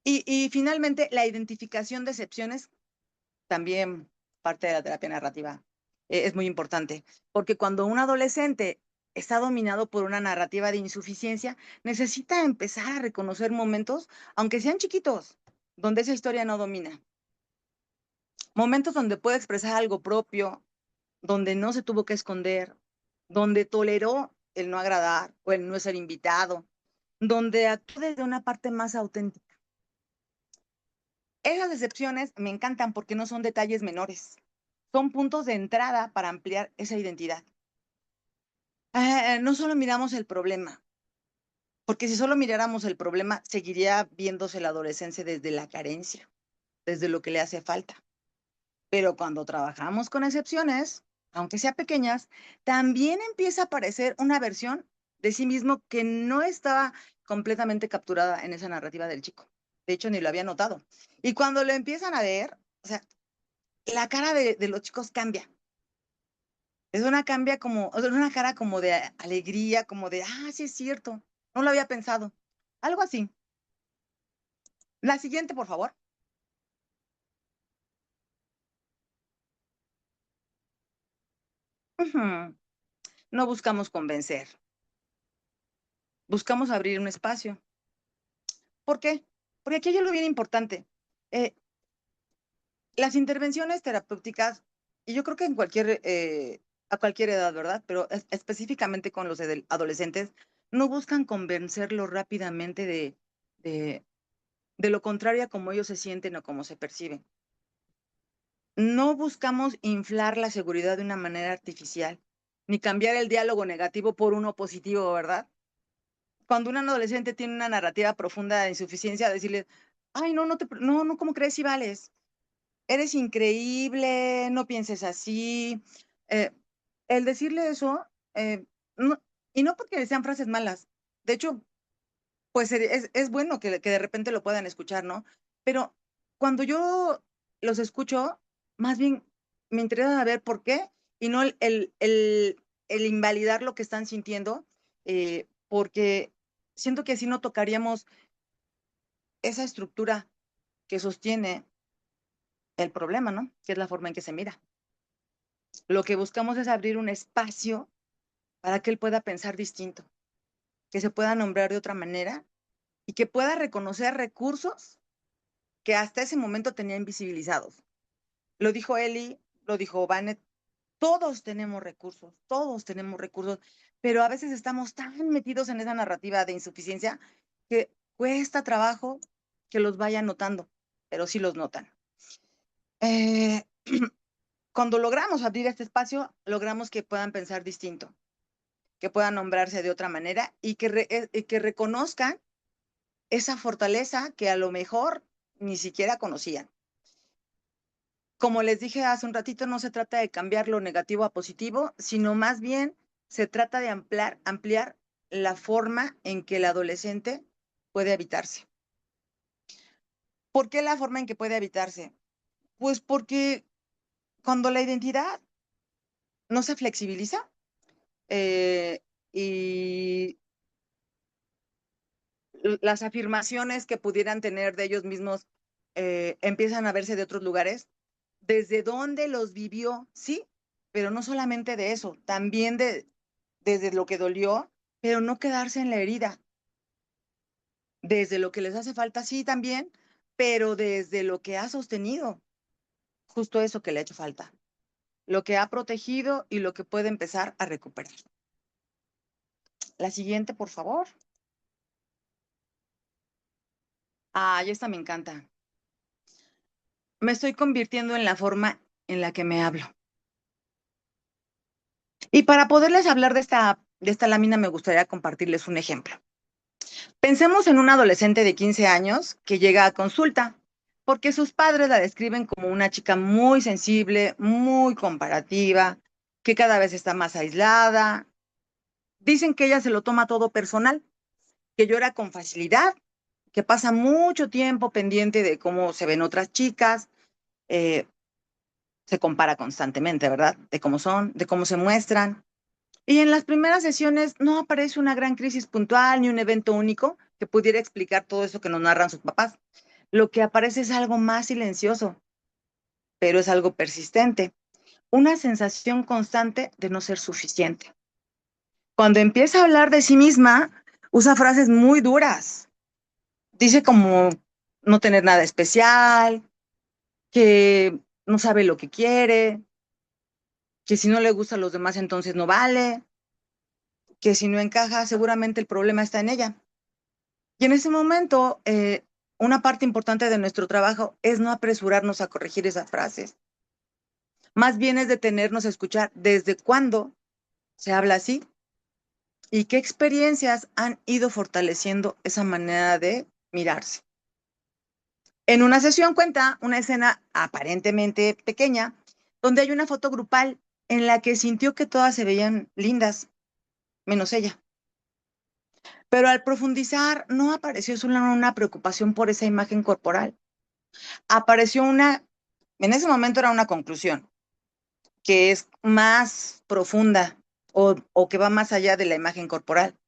Y finalmente, la identificación de excepciones, también parte de la terapia narrativa, es muy importante, porque cuando un adolescente está dominado por una narrativa de insuficiencia, necesita empezar a reconocer momentos, aunque sean chiquitos, donde esa historia no domina. Momentos donde puede expresar algo propio, donde no se tuvo que esconder, donde toleró el no agradar o el no ser invitado, donde actuó desde una parte más auténtica. Esas excepciones me encantan porque no son detalles menores, son puntos de entrada para ampliar esa identidad. No solo miramos el problema, porque si solo miráramos el problema, seguiría viéndose la adolescencia desde la carencia, desde lo que le hace falta. Pero cuando trabajamos con excepciones, aunque sean pequeñas, también empieza a aparecer una versión de sí mismo que no estaba completamente capturada en esa narrativa del chico. De hecho, ni lo había notado. Y cuando lo empiezan a ver, o sea, la cara de los chicos cambia. Es una cara como de alegría, como de, sí es cierto, no lo había pensado. Algo así. La siguiente, por favor. Ujú. No buscamos convencer, buscamos abrir un espacio. ¿Por qué? Porque aquí hay algo bien importante. Eh, las intervenciones terapéuticas, y yo creo que a cualquier edad, ¿verdad? Pero específicamente con los adolescentes, no buscan convencerlos rápidamente de, de lo contrario a cómo ellos se sienten o cómo se perciben. No buscamos inflar la seguridad de una manera artificial, ni cambiar el diálogo negativo por uno positivo, ¿verdad? Cuando un adolescente tiene una narrativa profunda de insuficiencia, decirle, ay, no, ¿cómo crees si vales? Eres increíble, no pienses así. Eh, el decirle eso, no, y no porque sean frases malas, de hecho, pues es bueno que de repente lo puedan escuchar, ¿no? Pero cuando yo los escucho, más bien me interesa saber por qué y no el invalidar lo que están sintiendo, porque siento que así no tocaríamos esa estructura que sostiene el problema, ¿no? Que es la forma en que se mira. Lo que buscamos es abrir un espacio para que él pueda pensar distinto, que se pueda nombrar de otra manera y que pueda reconocer recursos que hasta ese momento tenía invisibilizados. Lo dijo Eli, lo dijo Vanet, todos tenemos recursos, pero a veces estamos tan metidos en esa narrativa de insuficiencia que cuesta trabajo que los vayan notando, pero sí los notan. Eh, cuando logramos abrir este espacio, logramos que puedan pensar distinto, que puedan nombrarse de otra manera y que reconozcan esa fortaleza que a lo mejor ni siquiera conocían. Como les dije hace un ratito, no se trata de cambiar lo negativo a positivo, sino más bien se trata de ampliar la forma en que el adolescente puede habitarse. ¿Por qué la forma en que puede habitarse? Pues porque cuando la identidad no se flexibiliza eh, y las afirmaciones que pudieran tener de ellos mismos empiezan a verse de otros lugares, desde dónde los vivió, sí, pero no solamente de eso, también desde lo que dolió, pero no quedarse en la herida, desde lo que les hace falta, sí, también, pero desde lo que ha sostenido, justo eso que le ha hecho falta, lo que ha protegido y lo que puede empezar a recuperar. La siguiente, por favor. Ay, esta me encanta. Me estoy convirtiendo en la forma en la que me hablo. Y para poderles hablar de esta lámina, me gustaría compartirles un ejemplo. Pensemos en un adolescente de 15 años que llega a consulta, porque sus padres la describen como una chica muy sensible, muy comparativa, que cada vez está más aislada. Dicen que ella se lo toma todo personal, que llora con facilidad, que pasa mucho tiempo pendiente de cómo se ven otras chicas, eh, se compara constantemente, ¿verdad? De cómo son, de cómo se muestran. Y en las primeras sesiones no aparece una gran crisis puntual ni un evento único que pudiera explicar todo eso que nos narran sus papás. Lo que aparece es algo más silencioso, pero es algo persistente, una sensación constante de no ser suficiente. Cuando empieza a hablar de sí misma, usa frases muy duras. Dice como no tener nada especial, que no sabe lo que quiere, que si no le gusta a los demás entonces no vale, que si no encaja seguramente el problema está en ella. Y en ese momento, una parte importante de nuestro trabajo es no apresurarnos a corregir esas frases. Más bien es detenernos a escuchar desde cuándo se habla así y qué experiencias han ido fortaleciendo esa manera de mirarse. En una sesión cuenta una escena aparentemente pequeña, donde hay una foto grupal en la que sintió que todas se veían lindas, menos ella. Pero al profundizar, no apareció solo una preocupación por esa imagen corporal, apareció en ese momento era una conclusión, que es más profunda o que va más allá de la imagen corporal.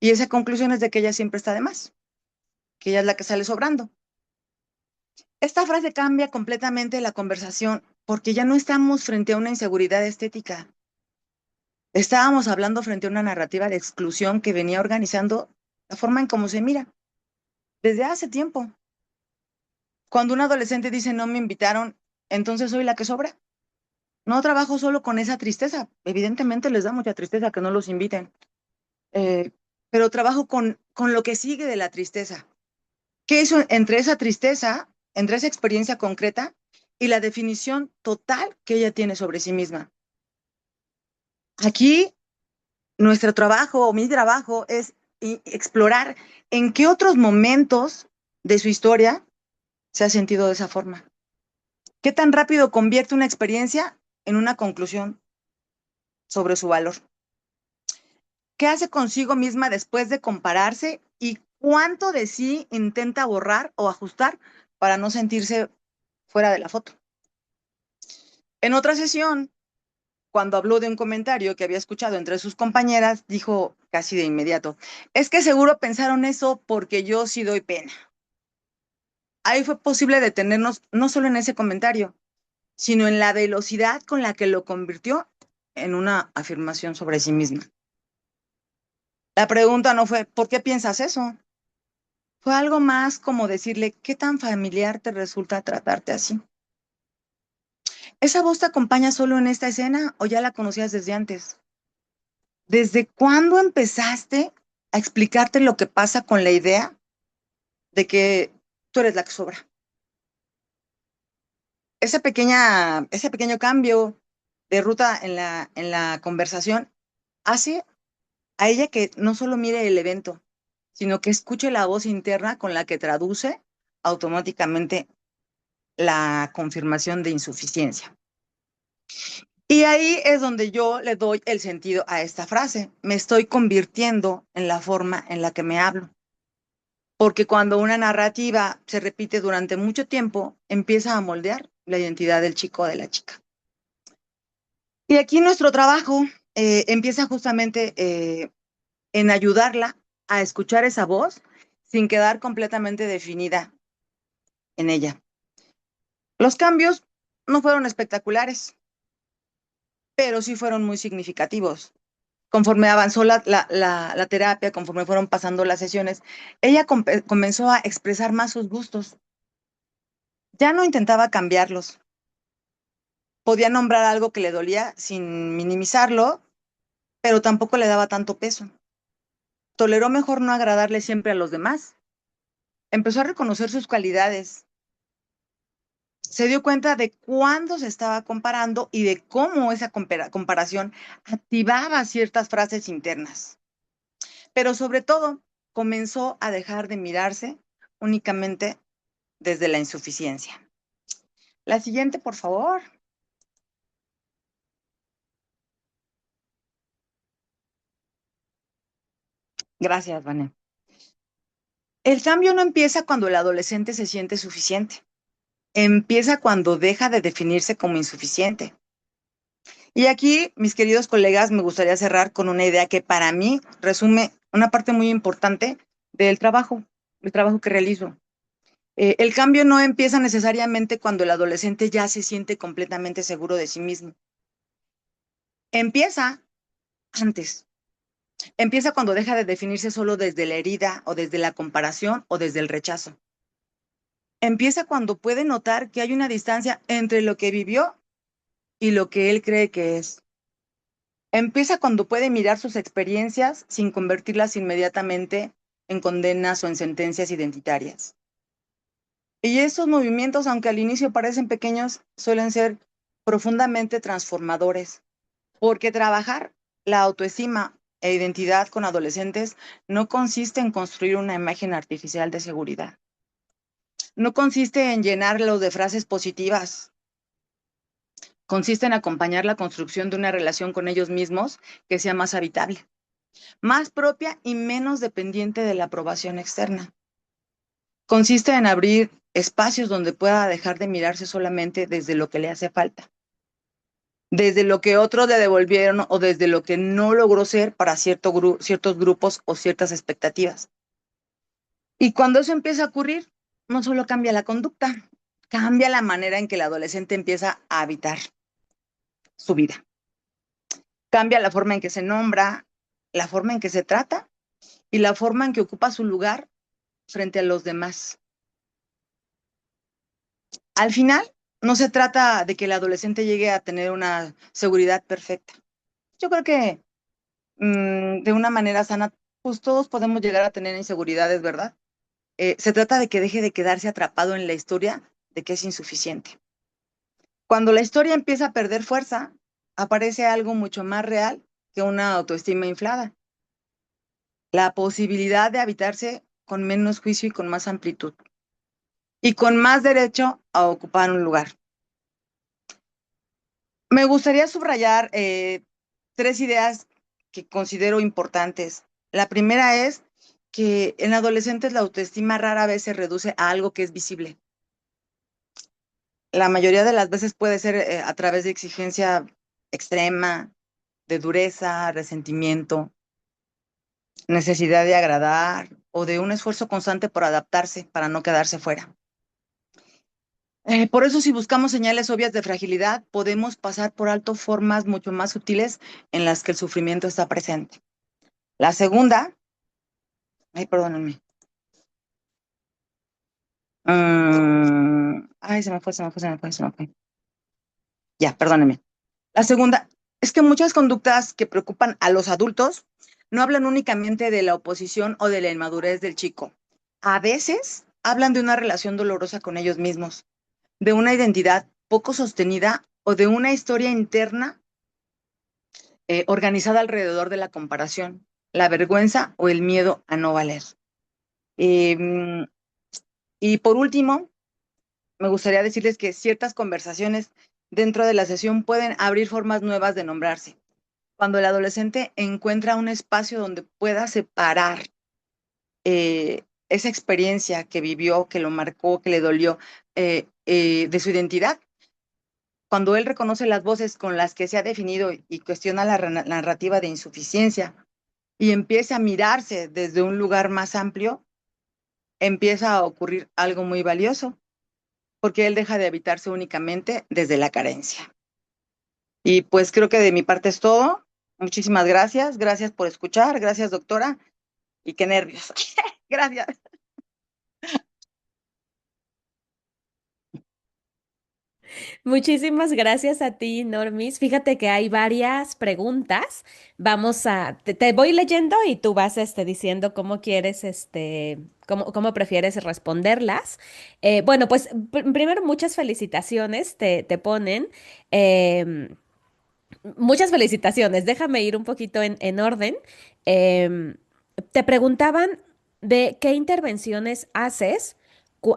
Y esa conclusión es de que ella siempre está de más, que ella es la que sale sobrando. Esta frase cambia completamente la conversación porque ya no estamos frente a una inseguridad estética. Estábamos hablando frente a una narrativa de exclusión que venía organizando la forma en cómo se mira desde hace tiempo. Cuando un adolescente dice no me invitaron, entonces soy la que sobra. No trabajo solo con esa tristeza. Evidentemente les da mucha tristeza que no los inviten. Eh, pero trabajo con lo que sigue de la tristeza. ¿Qué es entre esa tristeza, entre esa experiencia concreta y la definición total que ella tiene sobre sí misma? Aquí nuestro trabajo o mi trabajo es explorar en qué otros momentos de su historia se ha sentido de esa forma. ¿Qué tan rápido convierte una experiencia en una conclusión sobre su valor? ¿Qué hace consigo misma después de compararse y cuánto de sí intenta borrar o ajustar para no sentirse fuera de la foto? En otra sesión, cuando habló de un comentario que había escuchado entre sus compañeras, dijo casi de inmediato, es que seguro pensaron eso porque yo sí doy pena. Ahí fue posible detenernos no solo en ese comentario, sino en la velocidad con la que lo convirtió en una afirmación sobre sí misma. La pregunta no fue, ¿por qué piensas eso? Fue algo más como decirle, ¿qué tan familiar te resulta tratarte así? ¿Esa voz te acompaña solo en esta escena o ya la conocías desde antes? ¿Desde cuándo empezaste a explicarte lo que pasa con la idea de que tú eres la que sobra? Ese pequeño cambio de ruta en la conversación hace a ella que no solo mire el evento, sino que escuche la voz interna con la que traduce automáticamente la confirmación de insuficiencia. Y ahí es donde yo le doy el sentido a esta frase. Me estoy convirtiendo en la forma en la que me hablo. Porque cuando una narrativa se repite durante mucho tiempo, empieza a moldear la identidad del chico o de la chica. Y aquí nuestro trabajo empieza justamente en ayudarla a escuchar esa voz sin quedar completamente definida en ella. Los cambios no fueron espectaculares, pero sí fueron muy significativos. Conforme avanzó la terapia, conforme fueron pasando las sesiones, ella comenzó a expresar más sus gustos. Ya no intentaba cambiarlos. Podía nombrar algo que le dolía sin minimizarlo, pero tampoco le daba tanto peso. Toleró mejor no agradarle siempre a los demás. Empezó a reconocer sus cualidades. Se dio cuenta de cuándo se estaba comparando y de cómo esa comparación activaba ciertas frases internas. Pero sobre todo, comenzó a dejar de mirarse únicamente desde la insuficiencia. La siguiente, por favor. Gracias, Vané. El cambio no empieza cuando el adolescente se siente suficiente. Empieza cuando deja de definirse como insuficiente. Y aquí, mis queridos colegas, me gustaría cerrar con una idea que para mí resume una parte muy importante del trabajo, el trabajo que realizo. El cambio no empieza necesariamente cuando el adolescente ya se siente completamente seguro de sí mismo. Empieza antes. Empieza cuando deja de definirse solo desde la herida o desde la comparación o desde el rechazo. Empieza cuando puede notar que hay una distancia entre lo que vivió y lo que él cree que es. Empieza cuando puede mirar sus experiencias sin convertirlas inmediatamente en condenas o en sentencias identitarias. Y esos movimientos, aunque al inicio parecen pequeños, suelen ser profundamente transformadores, porque trabajar la autoestima e identidad con adolescentes no consiste en construir una imagen artificial de seguridad. No consiste en llenarlos de frases positivas. Consiste en acompañar la construcción de una relación con ellos mismos que sea más habitable, más propia y menos dependiente de la aprobación externa. Consiste en abrir espacios donde pueda dejar de mirarse solamente desde lo que le hace falta, desde lo que otros le devolvieron o desde lo que no logró ser para ciertos grupos o ciertas expectativas. Y cuando eso empieza a ocurrir, no solo cambia la conducta, cambia la manera en que el adolescente empieza a habitar su vida. Cambia la forma en que se nombra, la forma en que se trata y la forma en que ocupa su lugar frente a los demás. Al final, no se trata de que el adolescente llegue a tener una seguridad perfecta. Yo creo que de una manera sana, pues todos podemos llegar a tener inseguridades, ¿verdad? Se trata de que deje de quedarse atrapado en la historia de que es insuficiente. Cuando la historia empieza a perder fuerza, aparece algo mucho más real que una autoestima inflada. La posibilidad de habitarse con menos juicio y con más amplitud. Y con más derecho a ocupar un lugar. Me gustaría subrayar tres ideas que considero importantes. La primera es que en adolescentes la autoestima rara vez se reduce a algo que es visible. La mayoría de las veces puede ser a través de exigencia extrema, de dureza, resentimiento, necesidad de agradar o de un esfuerzo constante por adaptarse para no quedarse fuera. Por eso, si buscamos señales obvias de fragilidad, podemos pasar por alto formas mucho más sutiles en las que el sufrimiento está presente. La segunda, ay, perdónenme. Ay, se me fue. Ya, perdónenme. La segunda es que muchas conductas que preocupan a los adultos no hablan únicamente de la oposición o de la inmadurez del chico. A veces hablan de una relación dolorosa con ellos mismos, de una identidad poco sostenida o de una historia interna organizada alrededor de la comparación, la vergüenza o el miedo a no valer. Eh, y por último, me gustaría decirles que ciertas conversaciones dentro de la sesión pueden abrir formas nuevas de nombrarse. Cuando el adolescente encuentra un espacio donde pueda separar esa experiencia que vivió, que lo marcó, que le dolió, de su identidad, cuando él reconoce las voces con las que se ha definido y cuestiona la narrativa de insuficiencia y empieza a mirarse desde un lugar más amplio, empieza a ocurrir algo muy valioso, porque él deja de habitarse únicamente desde la carencia. Y pues creo que de mi parte es todo. Muchísimas gracias. Gracias por escuchar. Gracias, doctora. Y qué nervios. Gracias. Muchísimas gracias a ti, Normis. Fíjate que hay varias preguntas. Te voy leyendo y tú vas diciendo cómo quieres, cómo prefieres responderlas. Bueno, pues primero muchas felicitaciones te ponen. em, Muchas felicitaciones. Déjame ir un poquito en orden. Em, Te preguntaban. de qué intervenciones haces.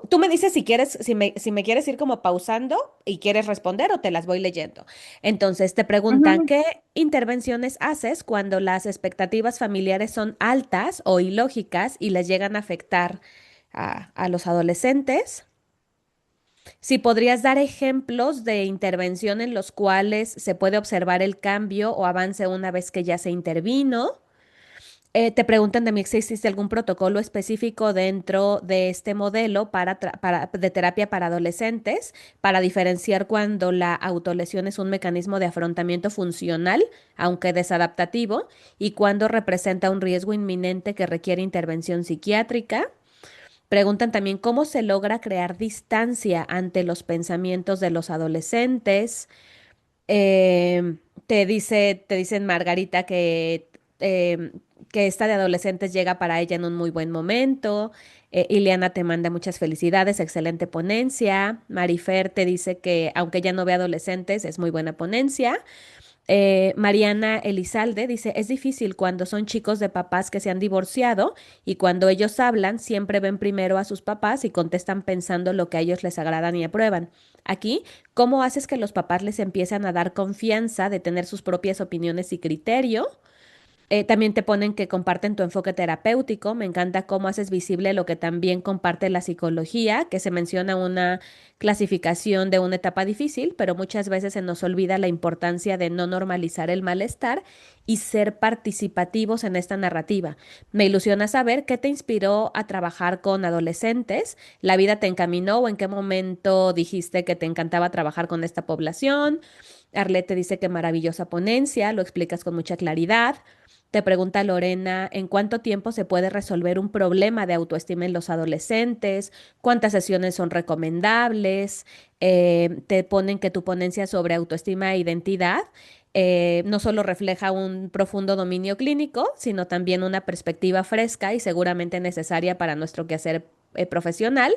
Tú me dices si quieres, si me quieres ir como pausando y quieres responder o te las voy leyendo. Entonces te preguntan, Ujú. ¿qué intervenciones haces cuando las expectativas familiares son altas o ilógicas y les llegan a afectar a los adolescentes? Si podrías dar ejemplos de intervención en los cuales se puede observar el cambio o avance una vez que ya se intervino. Te preguntan de mí si existe algún protocolo específico dentro de este modelo de terapia para adolescentes para diferenciar cuando la autolesión es un mecanismo de afrontamiento funcional, aunque desadaptativo, y cuando representa un riesgo inminente que requiere intervención psiquiátrica. Preguntan también cómo se logra crear distancia ante los pensamientos de los adolescentes. Te dicen Margarita em, que esta de adolescentes llega para ella en un muy buen momento. Ileana te manda muchas felicidades, excelente ponencia. Marifer te dice que aunque ella no ve adolescentes, es muy buena ponencia. Mariana Elizalde dice, es difícil cuando son chicos de papás que se han divorciado y cuando ellos hablan siempre ven primero a sus papás y contestan pensando lo que a ellos les agradan y aprueban. Aquí, ¿cómo haces que los papás les empiezan a dar confianza de tener sus propias opiniones y criterio? También te ponen que comparten tu enfoque terapéutico. Me encanta cómo haces visible lo que también comparte la psicología, que se menciona una clasificación de una etapa difícil, pero muchas veces se nos olvida la importancia de no normalizar el malestar y ser participativos en esta narrativa. Me ilusiona saber qué te inspiró a trabajar con adolescentes, la vida te encaminó o en qué momento dijiste que te encantaba trabajar con esta población. Arlette te dice que maravillosa ponencia, lo explicas con mucha claridad. Te pregunta Lorena, ¿en cuánto tiempo se puede resolver un problema de autoestima en los adolescentes? ¿Cuántas sesiones son recomendables? Te ponen que tu ponencia sobre autoestima e identidad no solo refleja un profundo dominio clínico, sino también una perspectiva fresca y seguramente necesaria para nuestro quehacer profesional.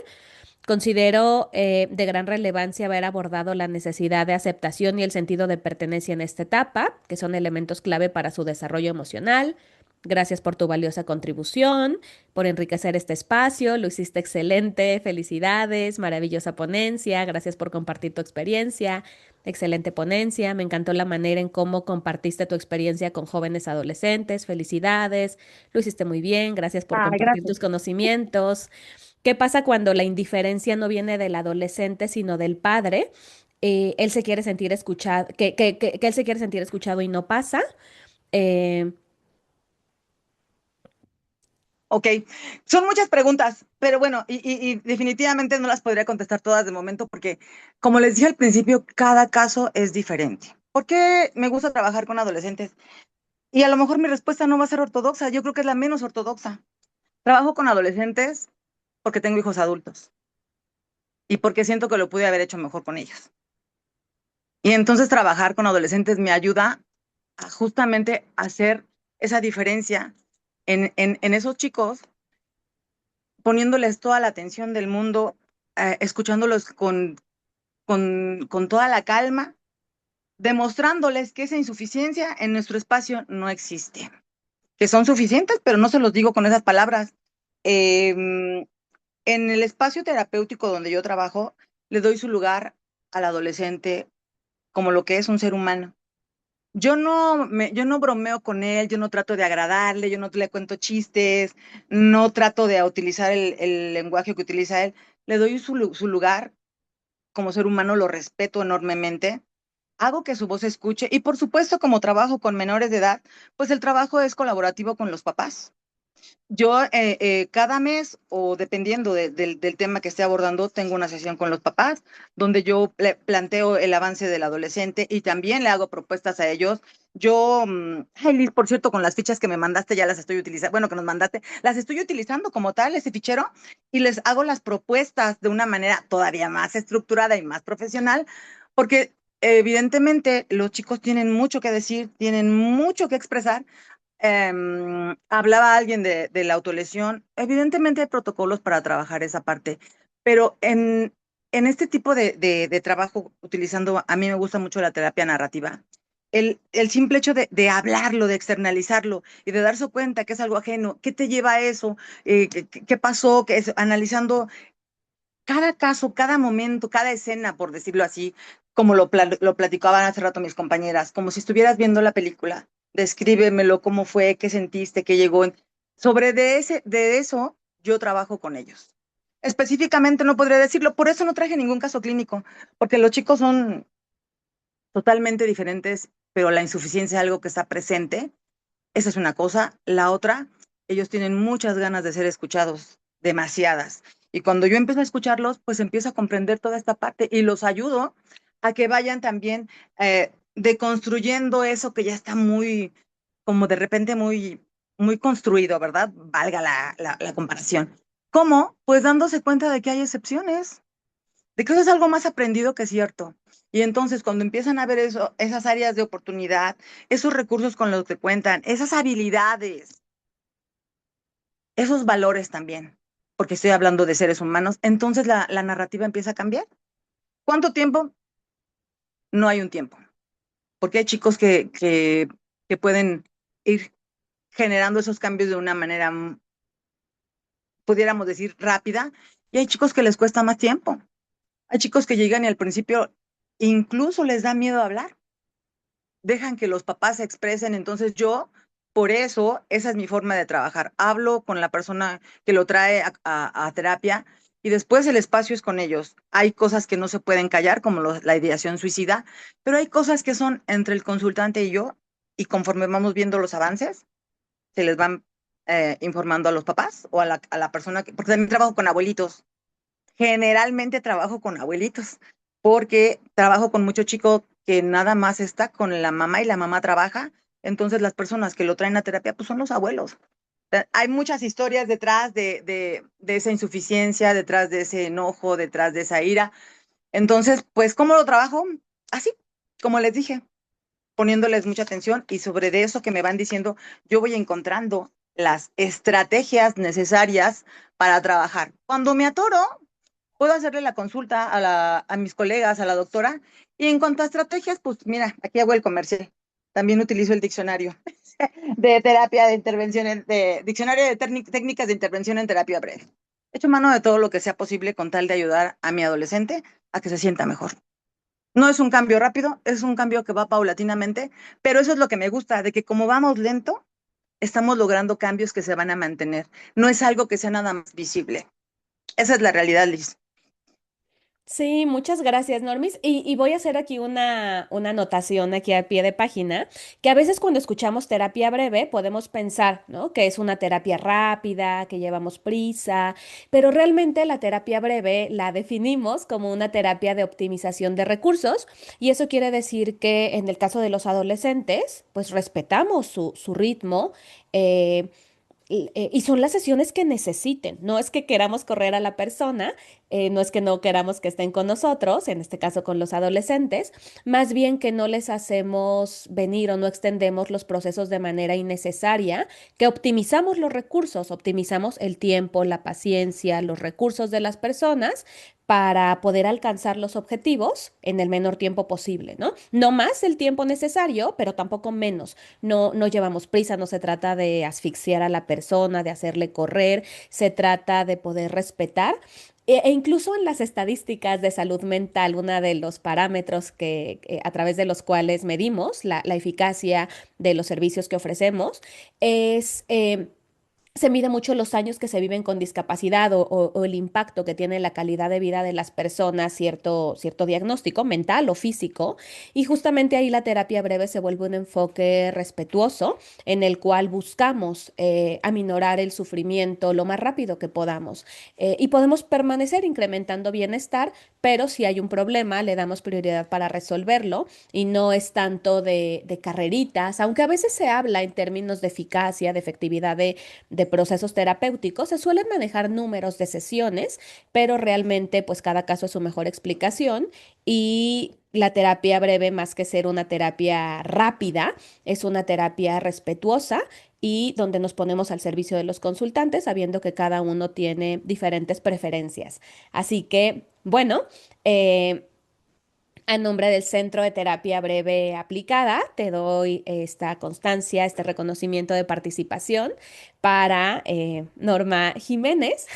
Considero de gran relevancia haber abordado la necesidad de aceptación y el sentido de pertenencia en esta etapa, que son elementos clave para su desarrollo emocional. Gracias por tu valiosa contribución, por enriquecer este espacio, lo hiciste excelente, felicidades, maravillosa ponencia, gracias por compartir tu experiencia, excelente ponencia, me encantó la manera en cómo compartiste tu experiencia con jóvenes adolescentes, felicidades, lo hiciste muy bien, gracias por Ay, compartir tus gracias. conocimientos. ¿Qué pasa cuando la indiferencia no viene del adolescente, sino del padre? Él se quiere sentir escuchado, que él se quiere sentir escuchado y no pasa. Eh, Ok, son muchas preguntas, pero bueno, y definitivamente no las podría contestar todas de momento porque, como les dije al principio, cada caso es diferente. ¿Por qué me gusta trabajar con adolescentes? Y a lo mejor mi respuesta no va a ser ortodoxa, yo creo que es la menos ortodoxa. Trabajo con adolescentes porque tengo hijos adultos y porque siento que lo pude haber hecho mejor con ellos. Y entonces trabajar con adolescentes me ayuda a justamente hacer esa diferencia en esos chicos, poniéndoles toda la atención del mundo, escuchándolos con toda la calma, demostrándoles que esa insuficiencia en nuestro espacio no existe, que son suficientes, pero no se los digo con esas palabras. Eh, en el espacio terapéutico donde yo trabajo, le doy su lugar al adolescente como lo que es un ser humano. Yo no bromeo con él, yo no trato de agradarle, yo no le cuento chistes, no trato de utilizar el lenguaje que utiliza él. Le doy su lugar como ser humano, lo respeto enormemente, hago que su voz se escuche y por supuesto como trabajo con menores de edad, pues el trabajo es colaborativo con los papás. Yo cada mes o dependiendo del tema que esté abordando, tengo una sesión con los papás donde yo le planteo el avance del adolescente y también le hago propuestas a ellos. Yo, ay Liz, por cierto, con las fichas que me mandaste ya las estoy utilizando, bueno, que nos mandaste, las estoy utilizando como tal, ese fichero, y les hago las propuestas de una manera todavía más estructurada y más profesional, porque evidentemente los chicos tienen mucho que decir, tienen mucho que expresar. Hablaba alguien de la autolesión. Evidentemente hay protocolos para trabajar esa parte, pero en este tipo de trabajo, utilizando, a mí me gusta mucho la terapia narrativa. el simple hecho de hablarlo, de externalizarlo y de darse cuenta que es algo ajeno, ¿qué te lleva a eso? ¿Qué pasó? Analizando cada caso, cada momento, cada escena, por decirlo así, como lo platicaban hace rato mis compañeras, como si estuvieras viendo la película. Descríbemelo, cómo fue, qué sentiste, qué llegó. Sobre de eso, yo trabajo con ellos. Específicamente no podría decirlo, por eso no traje ningún caso clínico, porque los chicos son totalmente diferentes, pero la insuficiencia es algo que está presente. Esa es una cosa. La otra, ellos tienen muchas ganas de ser escuchados, demasiadas. Y cuando yo empiezo a escucharlos, pues empiezo a comprender toda esta parte y los ayudo a que vayan también deconstruyendo eso que ya está muy, como de repente muy construido, ¿verdad? Valga la comparación. ¿Cómo? Pues dándose cuenta de que hay excepciones, de que eso es algo más aprendido que cierto. Y entonces cuando empiezan a ver eso, esas áreas de oportunidad, esos recursos con los que cuentan, esas habilidades, esos valores también, porque estoy hablando de seres humanos, entonces la narrativa empieza a cambiar. ¿Cuánto tiempo? No hay un tiempo, porque hay chicos que pueden ir generando esos cambios de una manera, pudiéramos decir, rápida, y hay chicos que les cuesta más tiempo. Hay chicos que llegan y al principio incluso les da miedo hablar, dejan que los papás se expresen, entonces yo, por eso, esa es mi forma de trabajar. Hablo con la persona que lo trae a terapia y después el espacio es con ellos. Hay cosas que no se pueden callar, como la ideación suicida, pero hay cosas que son entre el consultante y yo, y conforme vamos viendo los avances, se les van informando a los papás o a la persona, porque también trabajo con abuelitos. Generalmente trabajo con abuelitos, porque trabajo con mucho chico que nada más está con la mamá y la mamá trabaja, entonces las personas que lo traen a terapia pues son los abuelos. Hay muchas historias detrás de esa insuficiencia, detrás de ese enojo, detrás de esa ira. Entonces, pues, ¿cómo lo trabajo? Así, como les dije, poniéndoles mucha atención y sobre de eso que me van diciendo, yo voy encontrando las estrategias necesarias para trabajar. Cuando me atoro, puedo hacerle la consulta a mis colegas, a la doctora, y en cuanto a estrategias, pues mira, aquí hago el comercial. También utilizo el diccionario de terapia de intervención, diccionario de técnicas de intervención en terapia breve. Echo mano de todo lo que sea posible con tal de ayudar a mi adolescente a que se sienta mejor. No es un cambio rápido, es un cambio que va paulatinamente, pero eso es lo que me gusta, de que como vamos lento, estamos logrando cambios que se van a mantener. No es algo que sea nada más visible. Esa es la realidad, Liz. Sí, muchas gracias, Normis. Y voy a hacer aquí una anotación aquí a pie de página, que a veces cuando escuchamos terapia breve podemos pensar, ¿no? Que es una terapia rápida, que llevamos prisa, pero realmente la terapia breve la definimos como una terapia de optimización de recursos y eso quiere decir que en el caso de los adolescentes, pues respetamos su ritmo. Y son las sesiones que necesiten, no es que queramos correr a la persona, no es que no queramos que estén con nosotros, en este caso con los adolescentes, más bien que no les hacemos venir o no extendemos los procesos de manera innecesaria, que optimizamos los recursos, optimizamos el tiempo, la paciencia, los recursos de las personas para poder alcanzar los objetivos en el menor tiempo posible, ¿no? No más el tiempo necesario, pero tampoco menos. No llevamos prisa, no se trata de asfixiar a la persona, de hacerle correr, se trata de poder respetar. E incluso en las estadísticas de salud mental, uno de los parámetros a través de los cuales medimos la eficacia de los servicios que ofrecemos es se mide mucho los años que se viven con discapacidad o el impacto que tiene la calidad de vida de las personas, cierto diagnóstico mental o físico. Y justamente ahí la terapia breve se vuelve un enfoque respetuoso en el cual buscamos aminorar el sufrimiento lo más rápido que podamos. Y podemos permanecer incrementando bienestar, pero si hay un problema, le damos prioridad para resolverlo y no es tanto de carreritas, aunque a veces se habla en términos de eficacia, de efectividad de procesos terapéuticos, se suelen manejar números de sesiones, pero realmente pues cada caso es su mejor explicación y la terapia breve, más que ser una terapia rápida, es una terapia respetuosa y donde nos ponemos al servicio de los consultantes, sabiendo que cada uno tiene diferentes preferencias. Así que, bueno, eh, A nombre del Centro de Terapia Breve Aplicada, te doy esta constancia, este reconocimiento de participación para Norma Jiménez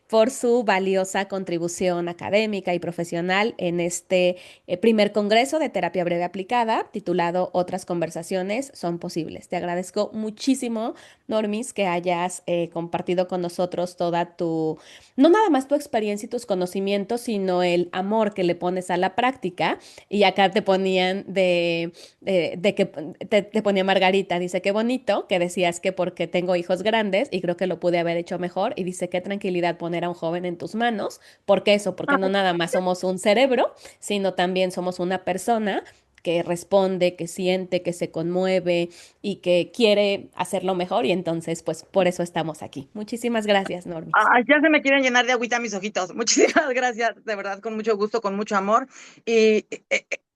por su valiosa contribución académica y profesional en este primer congreso de terapia breve aplicada, titulado Otras conversaciones son posibles. Te agradezco muchísimo, Normis, que hayas compartido con nosotros toda tu, no nada más tu experiencia y tus conocimientos, sino el amor que le pones a la práctica. Y acá te ponían de que te ponía Margarita, dice, qué bonito que decías que porque tengo hijos grandes y creo que lo pude haber hecho mejor. Y dice, qué tranquilidad poner a un joven en tus manos. ¿Por qué eso? Porque no nada más somos un cerebro, sino también somos una persona que responde, que siente, que se conmueve y que quiere hacerlo mejor. Y entonces, pues por eso estamos aquí. Muchísimas gracias, Normis. Ay, ya se me quieren llenar de agüita mis ojitos. Muchísimas gracias, de verdad, con mucho gusto, con mucho amor. Y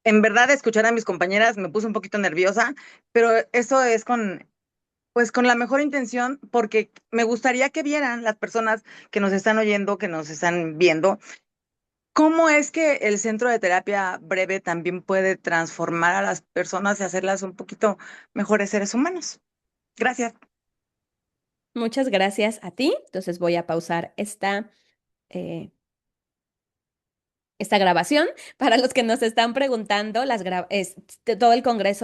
en verdad, escuchar a mis compañeras me puso un poquito nerviosa, pero eso es pues con la mejor intención, porque me gustaría que vieran las personas que nos están oyendo, que nos están viendo, cómo es que el centro de terapia breve también puede transformar a las personas y hacerlas un poquito mejores seres humanos. Gracias. Muchas gracias a ti. Entonces voy a pausar eh, esta grabación. Para los que nos están preguntando, todo el congreso